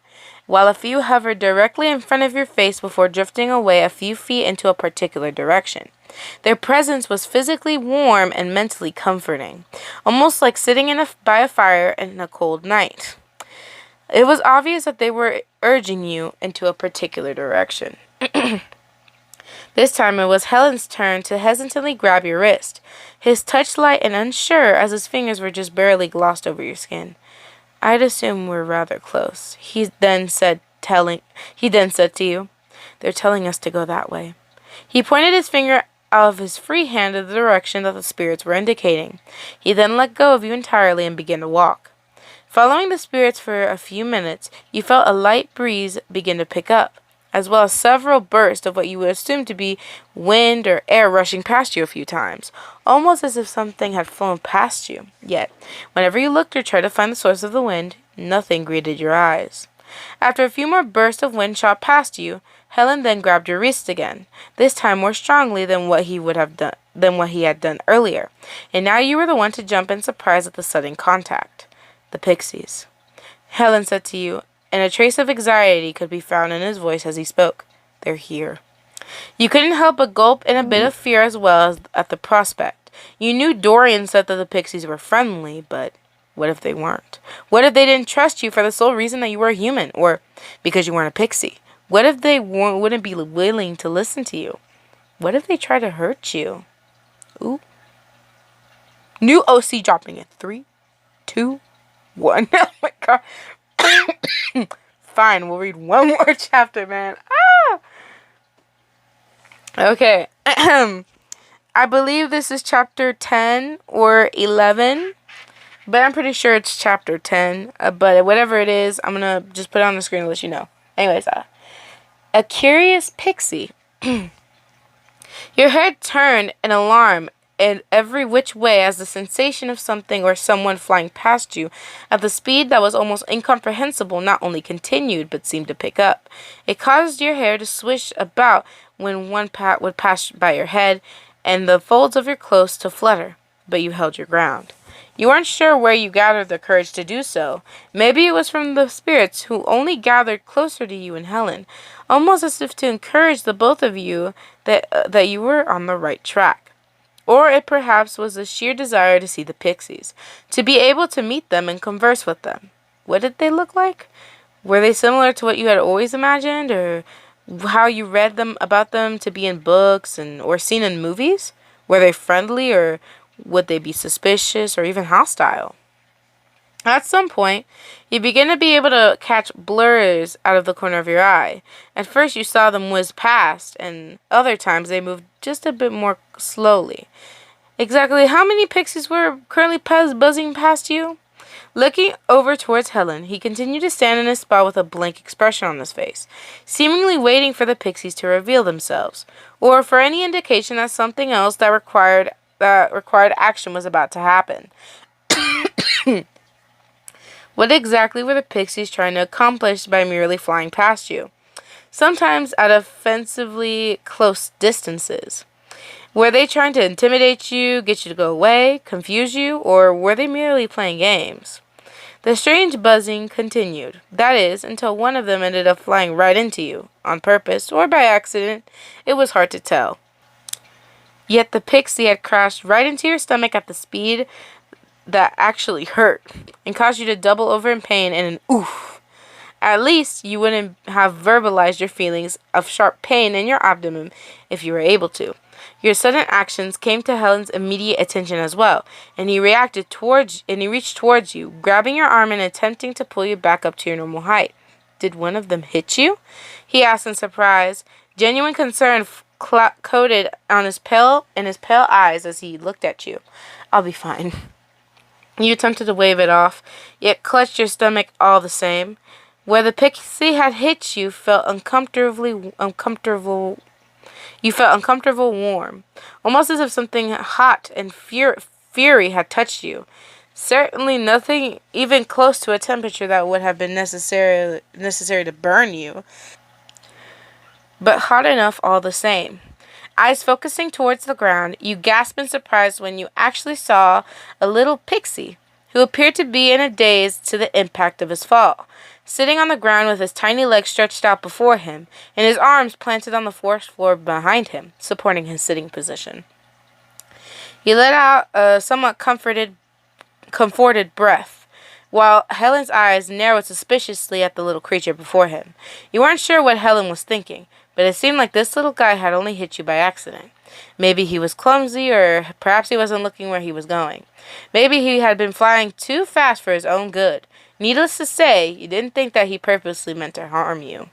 while a few hovered directly in front of your face before drifting away a few feet into a particular direction. Their presence was physically warm and mentally comforting, almost like sitting by a fire in a cold night. It was obvious that they were urging you into a particular direction. This time it was Helen's turn to hesitantly grab your wrist, his touch light and unsure as his fingers were just barely glossed over your skin. "I'd assume we're rather close," he then said to you. "They're telling us to go that way." He pointed his finger of his free hand in the direction that the spirits were indicating. He then let go of you entirely and began to walk. Following the spirits for a few minutes, you felt a light breeze begin to pick up, as well as several bursts of what you would assume to be wind or air rushing past you a few times, almost as if something had flown past you. Yet, whenever you looked or tried to find the source of the wind, nothing greeted your eyes. After a few more bursts of wind shot past you, Helen then grabbed your wrist again, this time more strongly than what he had done earlier, and now you were the one to jump in surprise at the sudden contact. "The pixies," Helen said to you, and a trace of anxiety could be found in his voice as he spoke. "They're here." You couldn't help but gulp in a bit of fear as well as at the prospect. You knew Dorian said that the pixies were friendly, but what if they weren't? What if they didn't trust you for the sole reason that you were a human, or because you weren't a pixie? What if they wouldn't be willing to listen to you? What if they tried to hurt you? Ooh. New OC dropping in 3, 2, 1. Oh my god. Fine, we'll read one more chapter, man. Okay. I believe this is chapter 10 or 11, but I'm pretty sure it's chapter 10. But whatever it is, I'm gonna just put it on the screen to let you know. Anyways, a curious pixie. Your head turned in alarm in every which way as the sensation of something or someone flying past you at the speed that was almost incomprehensible not only continued but seemed to pick up. It caused your hair to swish about when one would pass by your head and the folds of your clothes to flutter, but you held your ground. You weren't sure where you gathered the courage to do so. Maybe it was from the spirits who only gathered closer to you and Helen, almost as if to encourage the both of you that you were on the right track. Or it perhaps was a sheer desire to see the pixies, to be able to meet them and converse with them. What did they look like? Were they similar to what you had always imagined, or how you read them about them to be in books and or seen in movies? Were they friendly, or would they be suspicious or even hostile? At some point, you begin to be able to catch blurs out of the corner of your eye. At first, you saw them whiz past, and other times they moved just a bit more slowly. Exactly how many pixies were currently buzzing past you? Looking over towards Helen, he continued to stand in his spot with a blank expression on his face, seemingly waiting for the pixies to reveal themselves, or for any indication that something else that required action was about to happen. What exactly were the pixies trying to accomplish by merely flying past you? Sometimes at offensively close distances. Were they trying to intimidate you, get you to go away, confuse you, or were they merely playing games? The strange buzzing continued. That is, until one of them ended up flying right into you, on purpose or by accident. It was hard to tell. Yet the pixie had crashed right into your stomach at the speed that actually hurt, and caused you to double over in pain and an oof. At least you wouldn't have verbalized your feelings of sharp pain in your abdomen if you were able to. Your sudden actions came to Helen's immediate attention as well, and he reached towards you, grabbing your arm and attempting to pull you back up to your normal height. Did one of them hit you? He asked in surprise. Genuine concern coated on his pale eyes as he looked at you. I'll be fine. You attempted to wave it off, yet clutched your stomach all the same. Where the pixie had hit you felt uncomfortable warm, almost as if something hot and fury had touched you. Certainly nothing even close to a temperature that would have been necessary to burn you, but hot enough all the same. Eyes focusing towards the ground, you gasped in surprise when you actually saw a little pixie, who appeared to be in a daze to the impact of his fall, sitting on the ground with his tiny legs stretched out before him, and his arms planted on the forest floor behind him, supporting his sitting position. He let out a somewhat comforted breath, while Helen's eyes narrowed suspiciously at the little creature before him. You weren't sure what Helen was thinking, but it seemed like this little guy had only hit you by accident. Maybe he was clumsy, or perhaps he wasn't looking where he was going. Maybe he had been flying too fast for his own good. Needless to say, you didn't think that he purposely meant to harm you.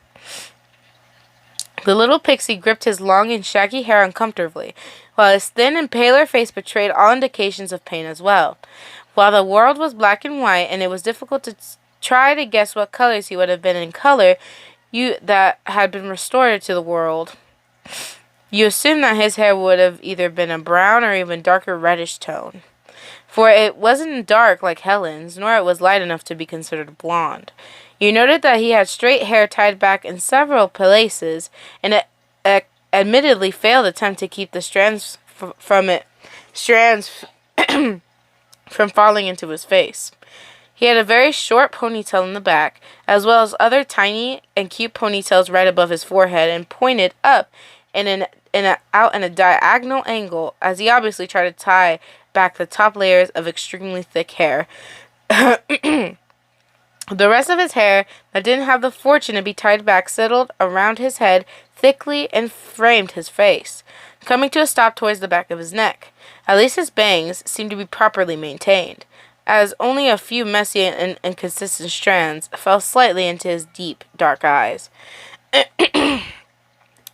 The little pixie gripped his long and shaggy hair uncomfortably, while his thin and paler face betrayed all indications of pain as well. While the world was black and white, and it was difficult to try to guess what colors he would have been in color, that had been restored to the world. You assumed that his hair would have either been a brown or even darker reddish tone, for it wasn't dark like Helen's, nor it was light enough to be considered blonde. You noted that he had straight hair tied back in several places, and admittedly failed attempt to keep the strands from falling into his face. He had a very short ponytail in the back, as well as other tiny and cute ponytails right above his forehead, and pointed up out in a diagonal angle, as he obviously tried to tie back the top layers of extremely thick hair. The rest of his hair that didn't have the fortune to be tied back settled around his head thickly and framed his face, coming to a stop towards the back of his neck. At least his bangs seemed to be properly maintained, as only a few messy and inconsistent strands fell slightly into his deep, dark eyes.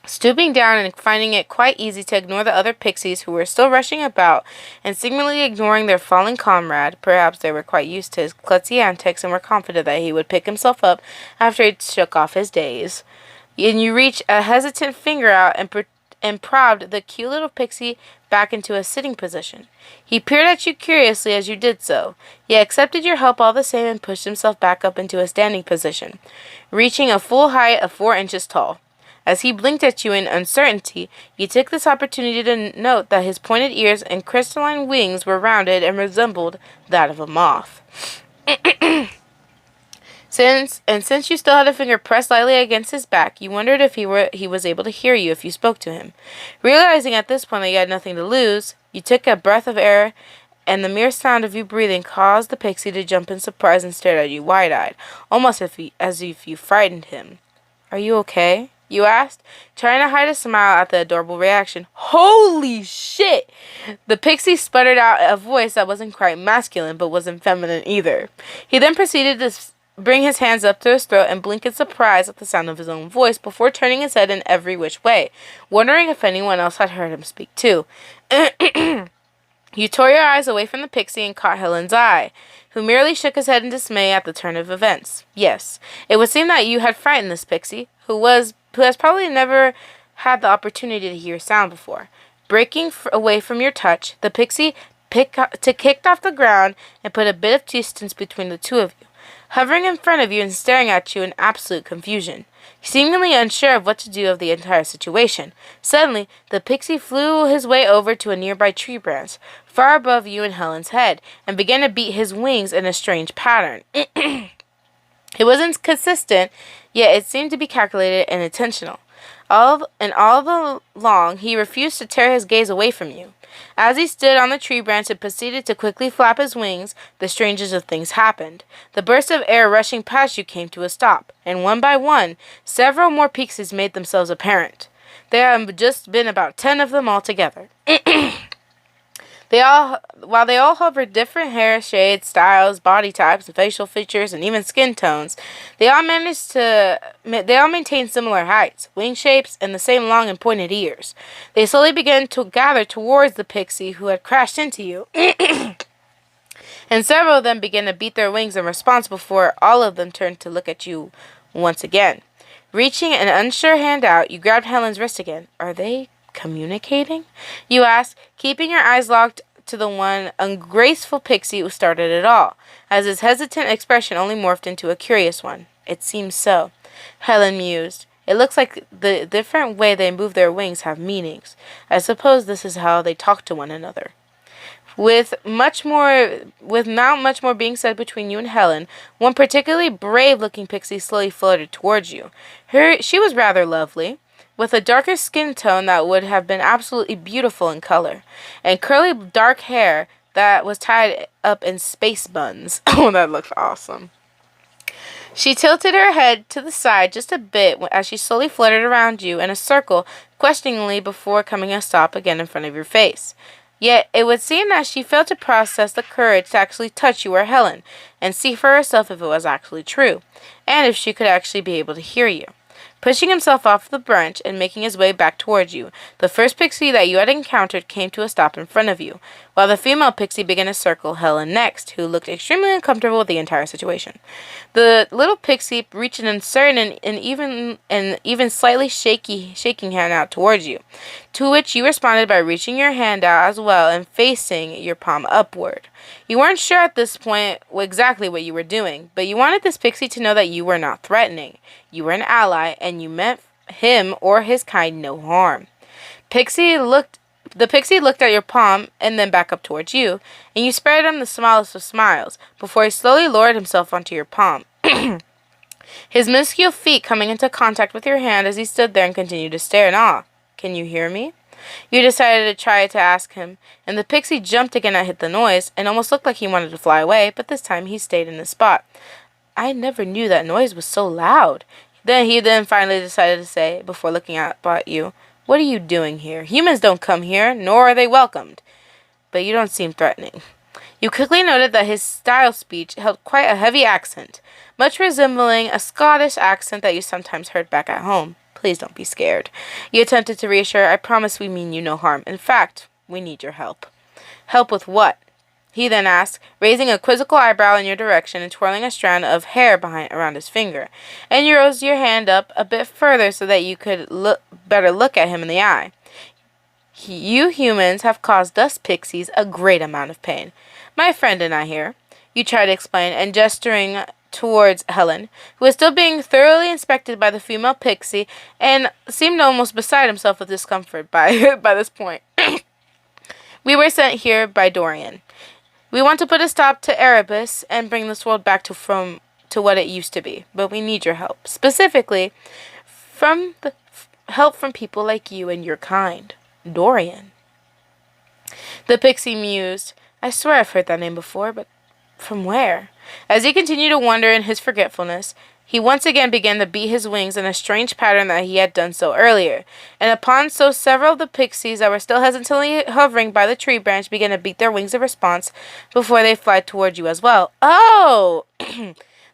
Stooping down and finding it quite easy to ignore the other pixies who were still rushing about and seemingly ignoring their falling comrade, perhaps they were quite used to his klutzy antics and were confident that he would pick himself up after he shook off his daze. And you reached a hesitant finger out and prodded the cute little pixie back into a sitting position. He peered at you curiously as you did so, yet accepted your help all the same and pushed himself back up into a standing position, reaching a full height of 4 inches tall. As he blinked at you in uncertainty, you took this opportunity to note that his pointed ears and crystalline wings were rounded and resembled that of a moth. Since you still had a finger pressed lightly against his back, you wondered if he was able to hear you if you spoke to him. Realizing at this point that you had nothing to lose, you took a breath of air and the mere sound of you breathing caused the pixie to jump in surprise and stare at you wide-eyed, almost as if you frightened him. "Are you okay?" you asked, trying to hide a smile at the adorable reaction. "Holy shit!" The pixie sputtered out a voice that wasn't quite masculine, but wasn't feminine either. He then proceeded to bring his hands up to his throat and blink in surprise at the sound of his own voice before turning his head in every which way, wondering if anyone else had heard him speak too. You tore your eyes away from the pixie and caught Helen's eye, who merely shook his head in dismay at the turn of events. Yes, it would seem that you had frightened this pixie, who has probably never had the opportunity to hear sound before. Breaking away from your touch, the pixie kicked off the ground and put a bit of distance between the two of you, hovering in front of you and staring at you in absolute confusion, seemingly unsure of what to do of the entire situation. Suddenly, the pixie flew his way over to a nearby tree branch, far above you and Helen's head, and began to beat his wings in a strange pattern. It wasn't consistent, yet it seemed to be calculated and intentional. All along, he refused to tear his gaze away from you. As he stood on the tree branch and proceeded to quickly flap his wings, the strangest of things happened. The burst of air rushing past you came to a stop, and one by one, several more pixies made themselves apparent. There have just been about 10 of them altogether. While they all hovered different hair shades, styles, body types, and facial features, and even skin tones, they all maintained similar heights, wing shapes, and the same long and pointed ears. They slowly began to gather towards the pixie who had crashed into you, and several of them began to beat their wings in response before all of them turned to look at you once again. Reaching an unsure hand out, you grabbed Helen's wrist again. "Are they communicating?" you asked, keeping your eyes locked to the one ungraceful pixie who started it all, as his hesitant expression only morphed into a curious one. "It seems so," Helen mused. "It looks like the different way they move their wings have meanings. I suppose this is how they talk to one another." With not much more being said between you and Helen, one particularly brave-looking pixie slowly floated towards you. She was rather lovely, with a darker skin tone that would have been absolutely beautiful in color, and curly dark hair that was tied up in space buns. Oh, that looked awesome. She tilted her head to the side just a bit as she slowly fluttered around you in a circle, questioningly before coming a stop again in front of your face. Yet it would seem that she failed to process the courage to actually touch you or Helen, and see for herself if it was actually true, and if she could actually be able to hear you. Pushing himself off the branch and making his way back towards you, the first pixie that you had encountered came to a stop in front of you, while the female pixie began to circle Helen next, who looked extremely uncomfortable with the entire situation. The little pixie reached an uncertain and even slightly shaking hand out towards you, to which you responded by reaching your hand out as well and facing your palm upward. You weren't sure at this point exactly what you were doing, but you wanted this pixie to know that you were not threatening. You were an ally, and you meant him or his kind no harm. The pixie looked at your palm and then back up towards you, and you spared him the smallest of smiles, before he slowly lowered himself onto your palm. His minuscule feet coming into contact with your hand as he stood there and continued to stare in awe. "Can you hear me?" You decided to try to ask him, and the pixie jumped again at the noise, and almost looked like he wanted to fly away, but this time he stayed in his spot. "I never knew that noise was so loud." He finally decided to say, before looking at you, "What are you doing here? Humans don't come here, nor are they welcomed. But you don't seem threatening." You quickly noted that his style speech held quite a heavy accent, much resembling a Scottish accent that you sometimes heard back at home. "Please don't be scared." You attempted to reassure. "I promise we mean you no harm. In fact, we need your help." "Help with what?" he then asked, raising a quizzical eyebrow in your direction and twirling a strand of hair around his finger. And you rose your hand up a bit further so that you could better look at him in the eye. "You humans have caused us pixies a great amount of pain. My friend and I here," you tried to explain, and gesturing towards Helen, who was still being thoroughly inspected by the female pixie and seemed almost beside himself with discomfort by this point. "We were sent here by Dorian. We want to put a stop to Erebus and bring this world back to what it used to be, but we need your help, specifically help from people like you and your kind. Dorian." The pixie mused. I swear I've heard that name before, but from where? As he continued to wonder in his forgetfulness, he once again began to beat his wings in a strange pattern that he had done so earlier, and upon so several of the pixies that were still hesitantly hovering by the tree branch began to beat their wings in response before they fly toward you as well. Oh!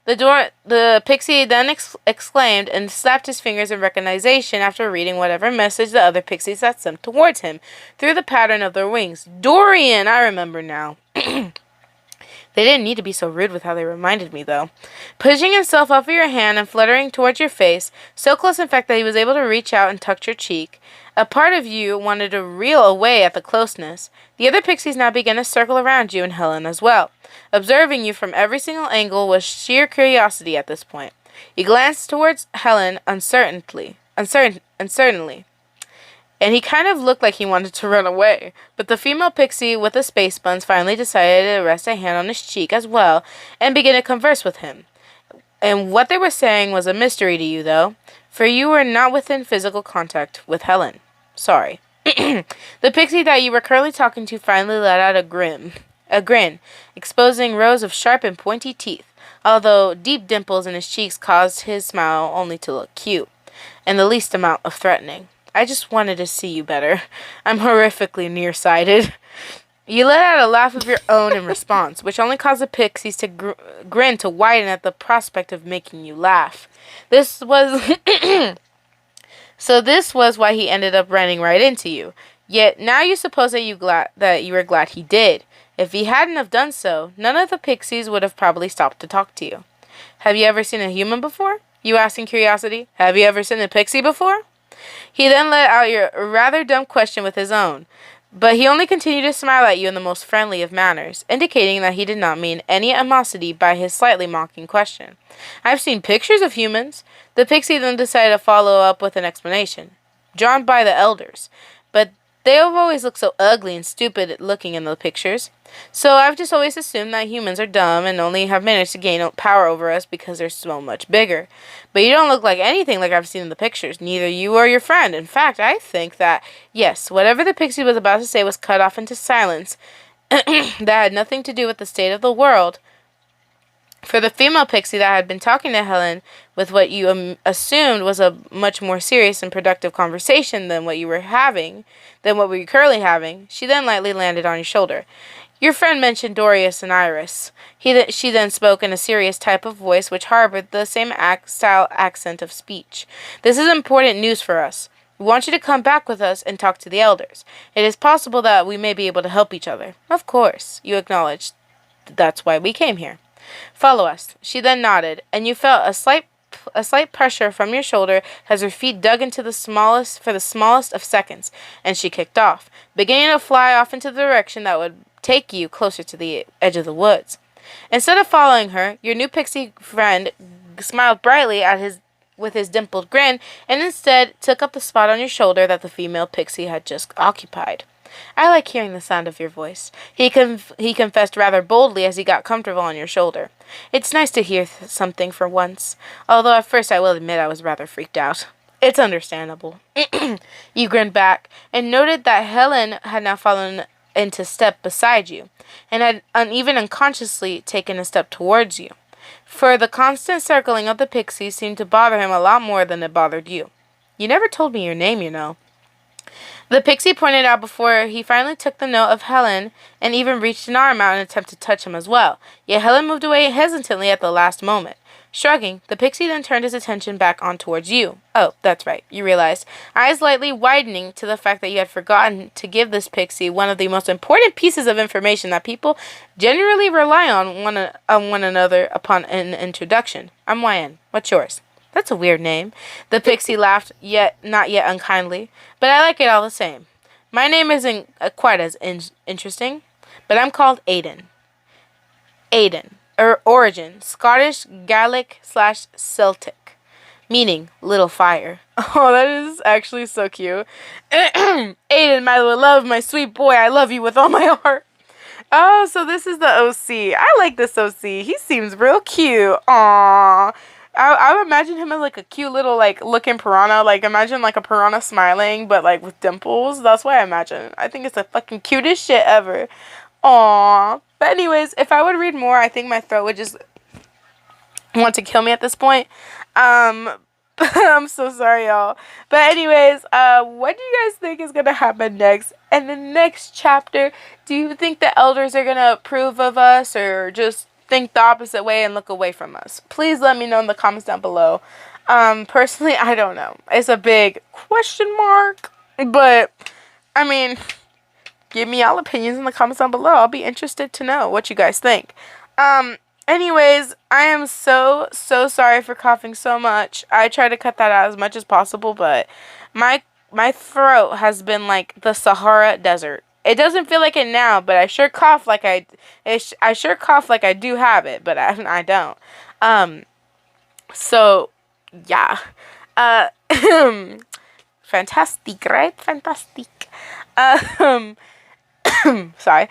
The pixie then exclaimed and slapped his fingers in recognition after reading whatever message the other pixies had sent towards him through the pattern of their wings. Dorian! I remember now. They didn't need to be so rude with how they reminded me, though. Pushing himself off of your hand and fluttering towards your face, so close in fact that he was able to reach out and touch your cheek, a part of you wanted to reel away at the closeness. The other pixies now began to circle around you and Helen as well. Observing you from every single angle was sheer curiosity at this point. You glanced towards Helen uncertainly, and he kind of looked like he wanted to run away. But the female pixie with the space buns finally decided to rest a hand on his cheek as well and begin to converse with him. And what they were saying was a mystery to you, though, for you were not within physical contact with Helen. Sorry. The pixie that you were currently talking to finally let out a grin, exposing rows of sharp and pointy teeth, although deep dimples in his cheeks caused his smile only to look cute, and the least amount of threatening. I just wanted to see you better. I'm horrifically nearsighted. You let out a laugh of your own in response, which only caused the pixies to grin to widen at the prospect of making you laugh. This was why he ended up running right into you. Yet now you suppose that you were glad he did. If he hadn't have done so, none of the pixies would have probably stopped to talk to you. Have you ever seen a human before? You asked in curiosity. Have you ever seen a pixie before? He then let out your rather dumb question with his own, but he only continued to smile at you in the most friendly of manners, indicating that he did not mean any animosity by his slightly mocking question. I've seen pictures of humans. The pixie then decided to follow up with an explanation. Drawn by the elders, but they have always looked so ugly and stupid looking in the pictures. So I've just always assumed that humans are dumb and only have managed to gain power over us because they're so much bigger. But you don't look like anything like I've seen in the pictures, neither you or your friend. In fact, I think that, yes, whatever the pixie was about to say was cut off into silence that had nothing to do with the state of the world. For the female pixie that had been talking to Helen with what you assumed was a much more serious and productive conversation than what we were currently having, she then lightly landed on your shoulder. Your friend mentioned Dorian and Iris. She then spoke in a serious type of voice which harbored the same accent of speech. This is important news for us. We want you to come back with us and talk to the elders. It is possible that we may be able to help each other. Of course, you acknowledged. That's why we came here. Follow us. She then nodded, and you felt a slight pressure from your shoulder as her feet dug into the smallest of seconds, and she kicked off, beginning to fly off into the direction that would take you closer to the edge of the woods. Instead of following her, your new pixie friend smiled brightly with his dimpled grin, and instead took up the spot on your shoulder that the female pixie had just occupied. I like hearing the sound of your voice, he confessed rather boldly as he got comfortable on your shoulder. It's nice to hear something for once, although at first I will admit I was rather freaked out. It's understandable. You grinned back, and noted that Helen had now fallen into step beside you, and had even unconsciously taken a step towards you. For the constant circling of the pixies seemed to bother him a lot more than it bothered you. You never told me your name, you know. The pixie pointed out before he finally took the note of Helen and even reached an arm out in an attempt to touch him as well. Yet Helen moved away hesitantly at the last moment. Shrugging, the pixie then turned his attention back on towards you. Oh, that's right, you realized, eyes lightly widening to the fact that you had forgotten to give this pixie one of the most important pieces of information that people generally rely on one another upon an introduction. I'm YN. What's yours? That's a weird name. The pixie laughed, yet not yet unkindly, but I like it all the same. My name isn't quite as interesting, but I'm called Aidan. Aidan. Origin, Scottish, Gaelic / Celtic, meaning little fire. Oh, that is actually so cute. Aidan, my love, my sweet boy, I love you with all my heart. Oh, so this is the OC. I like this OC. He seems real cute. Aww. I would imagine him as like a cute little like looking piranha. Like imagine like a piranha smiling but like with dimples. That's what I imagine. I think it's the fucking cutest shit ever. Aww. But anyways, if I would read more, I think my throat would just want to kill me at this point. I'm so sorry, y'all. But anyways, what do you guys think is gonna happen next? In the next chapter, do you think the elders are gonna approve of us, or just think the opposite way and look away from us? Please let me know in the comments down below. Personally, I don't know. It's a big question mark. But, I mean, give me all opinions in the comments down below. I'll be interested to know what you guys think. Anyways, I am so sorry for coughing so much. I try to cut that out as much as possible, but my throat has been like the Sahara Desert. It doesn't feel like it now, but I sure cough like I sure cough like I do have it, but I don't. So yeah. Fantastic, right? Fantastic. Sorry.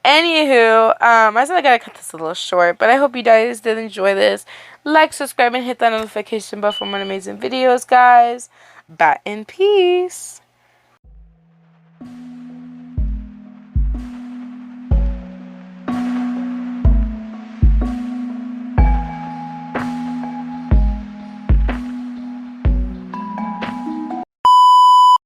Anywho, I said I gotta cut this a little short, but I hope you guys did enjoy this. Like, subscribe, and hit that notification bell for more amazing videos, guys. Bye and peace.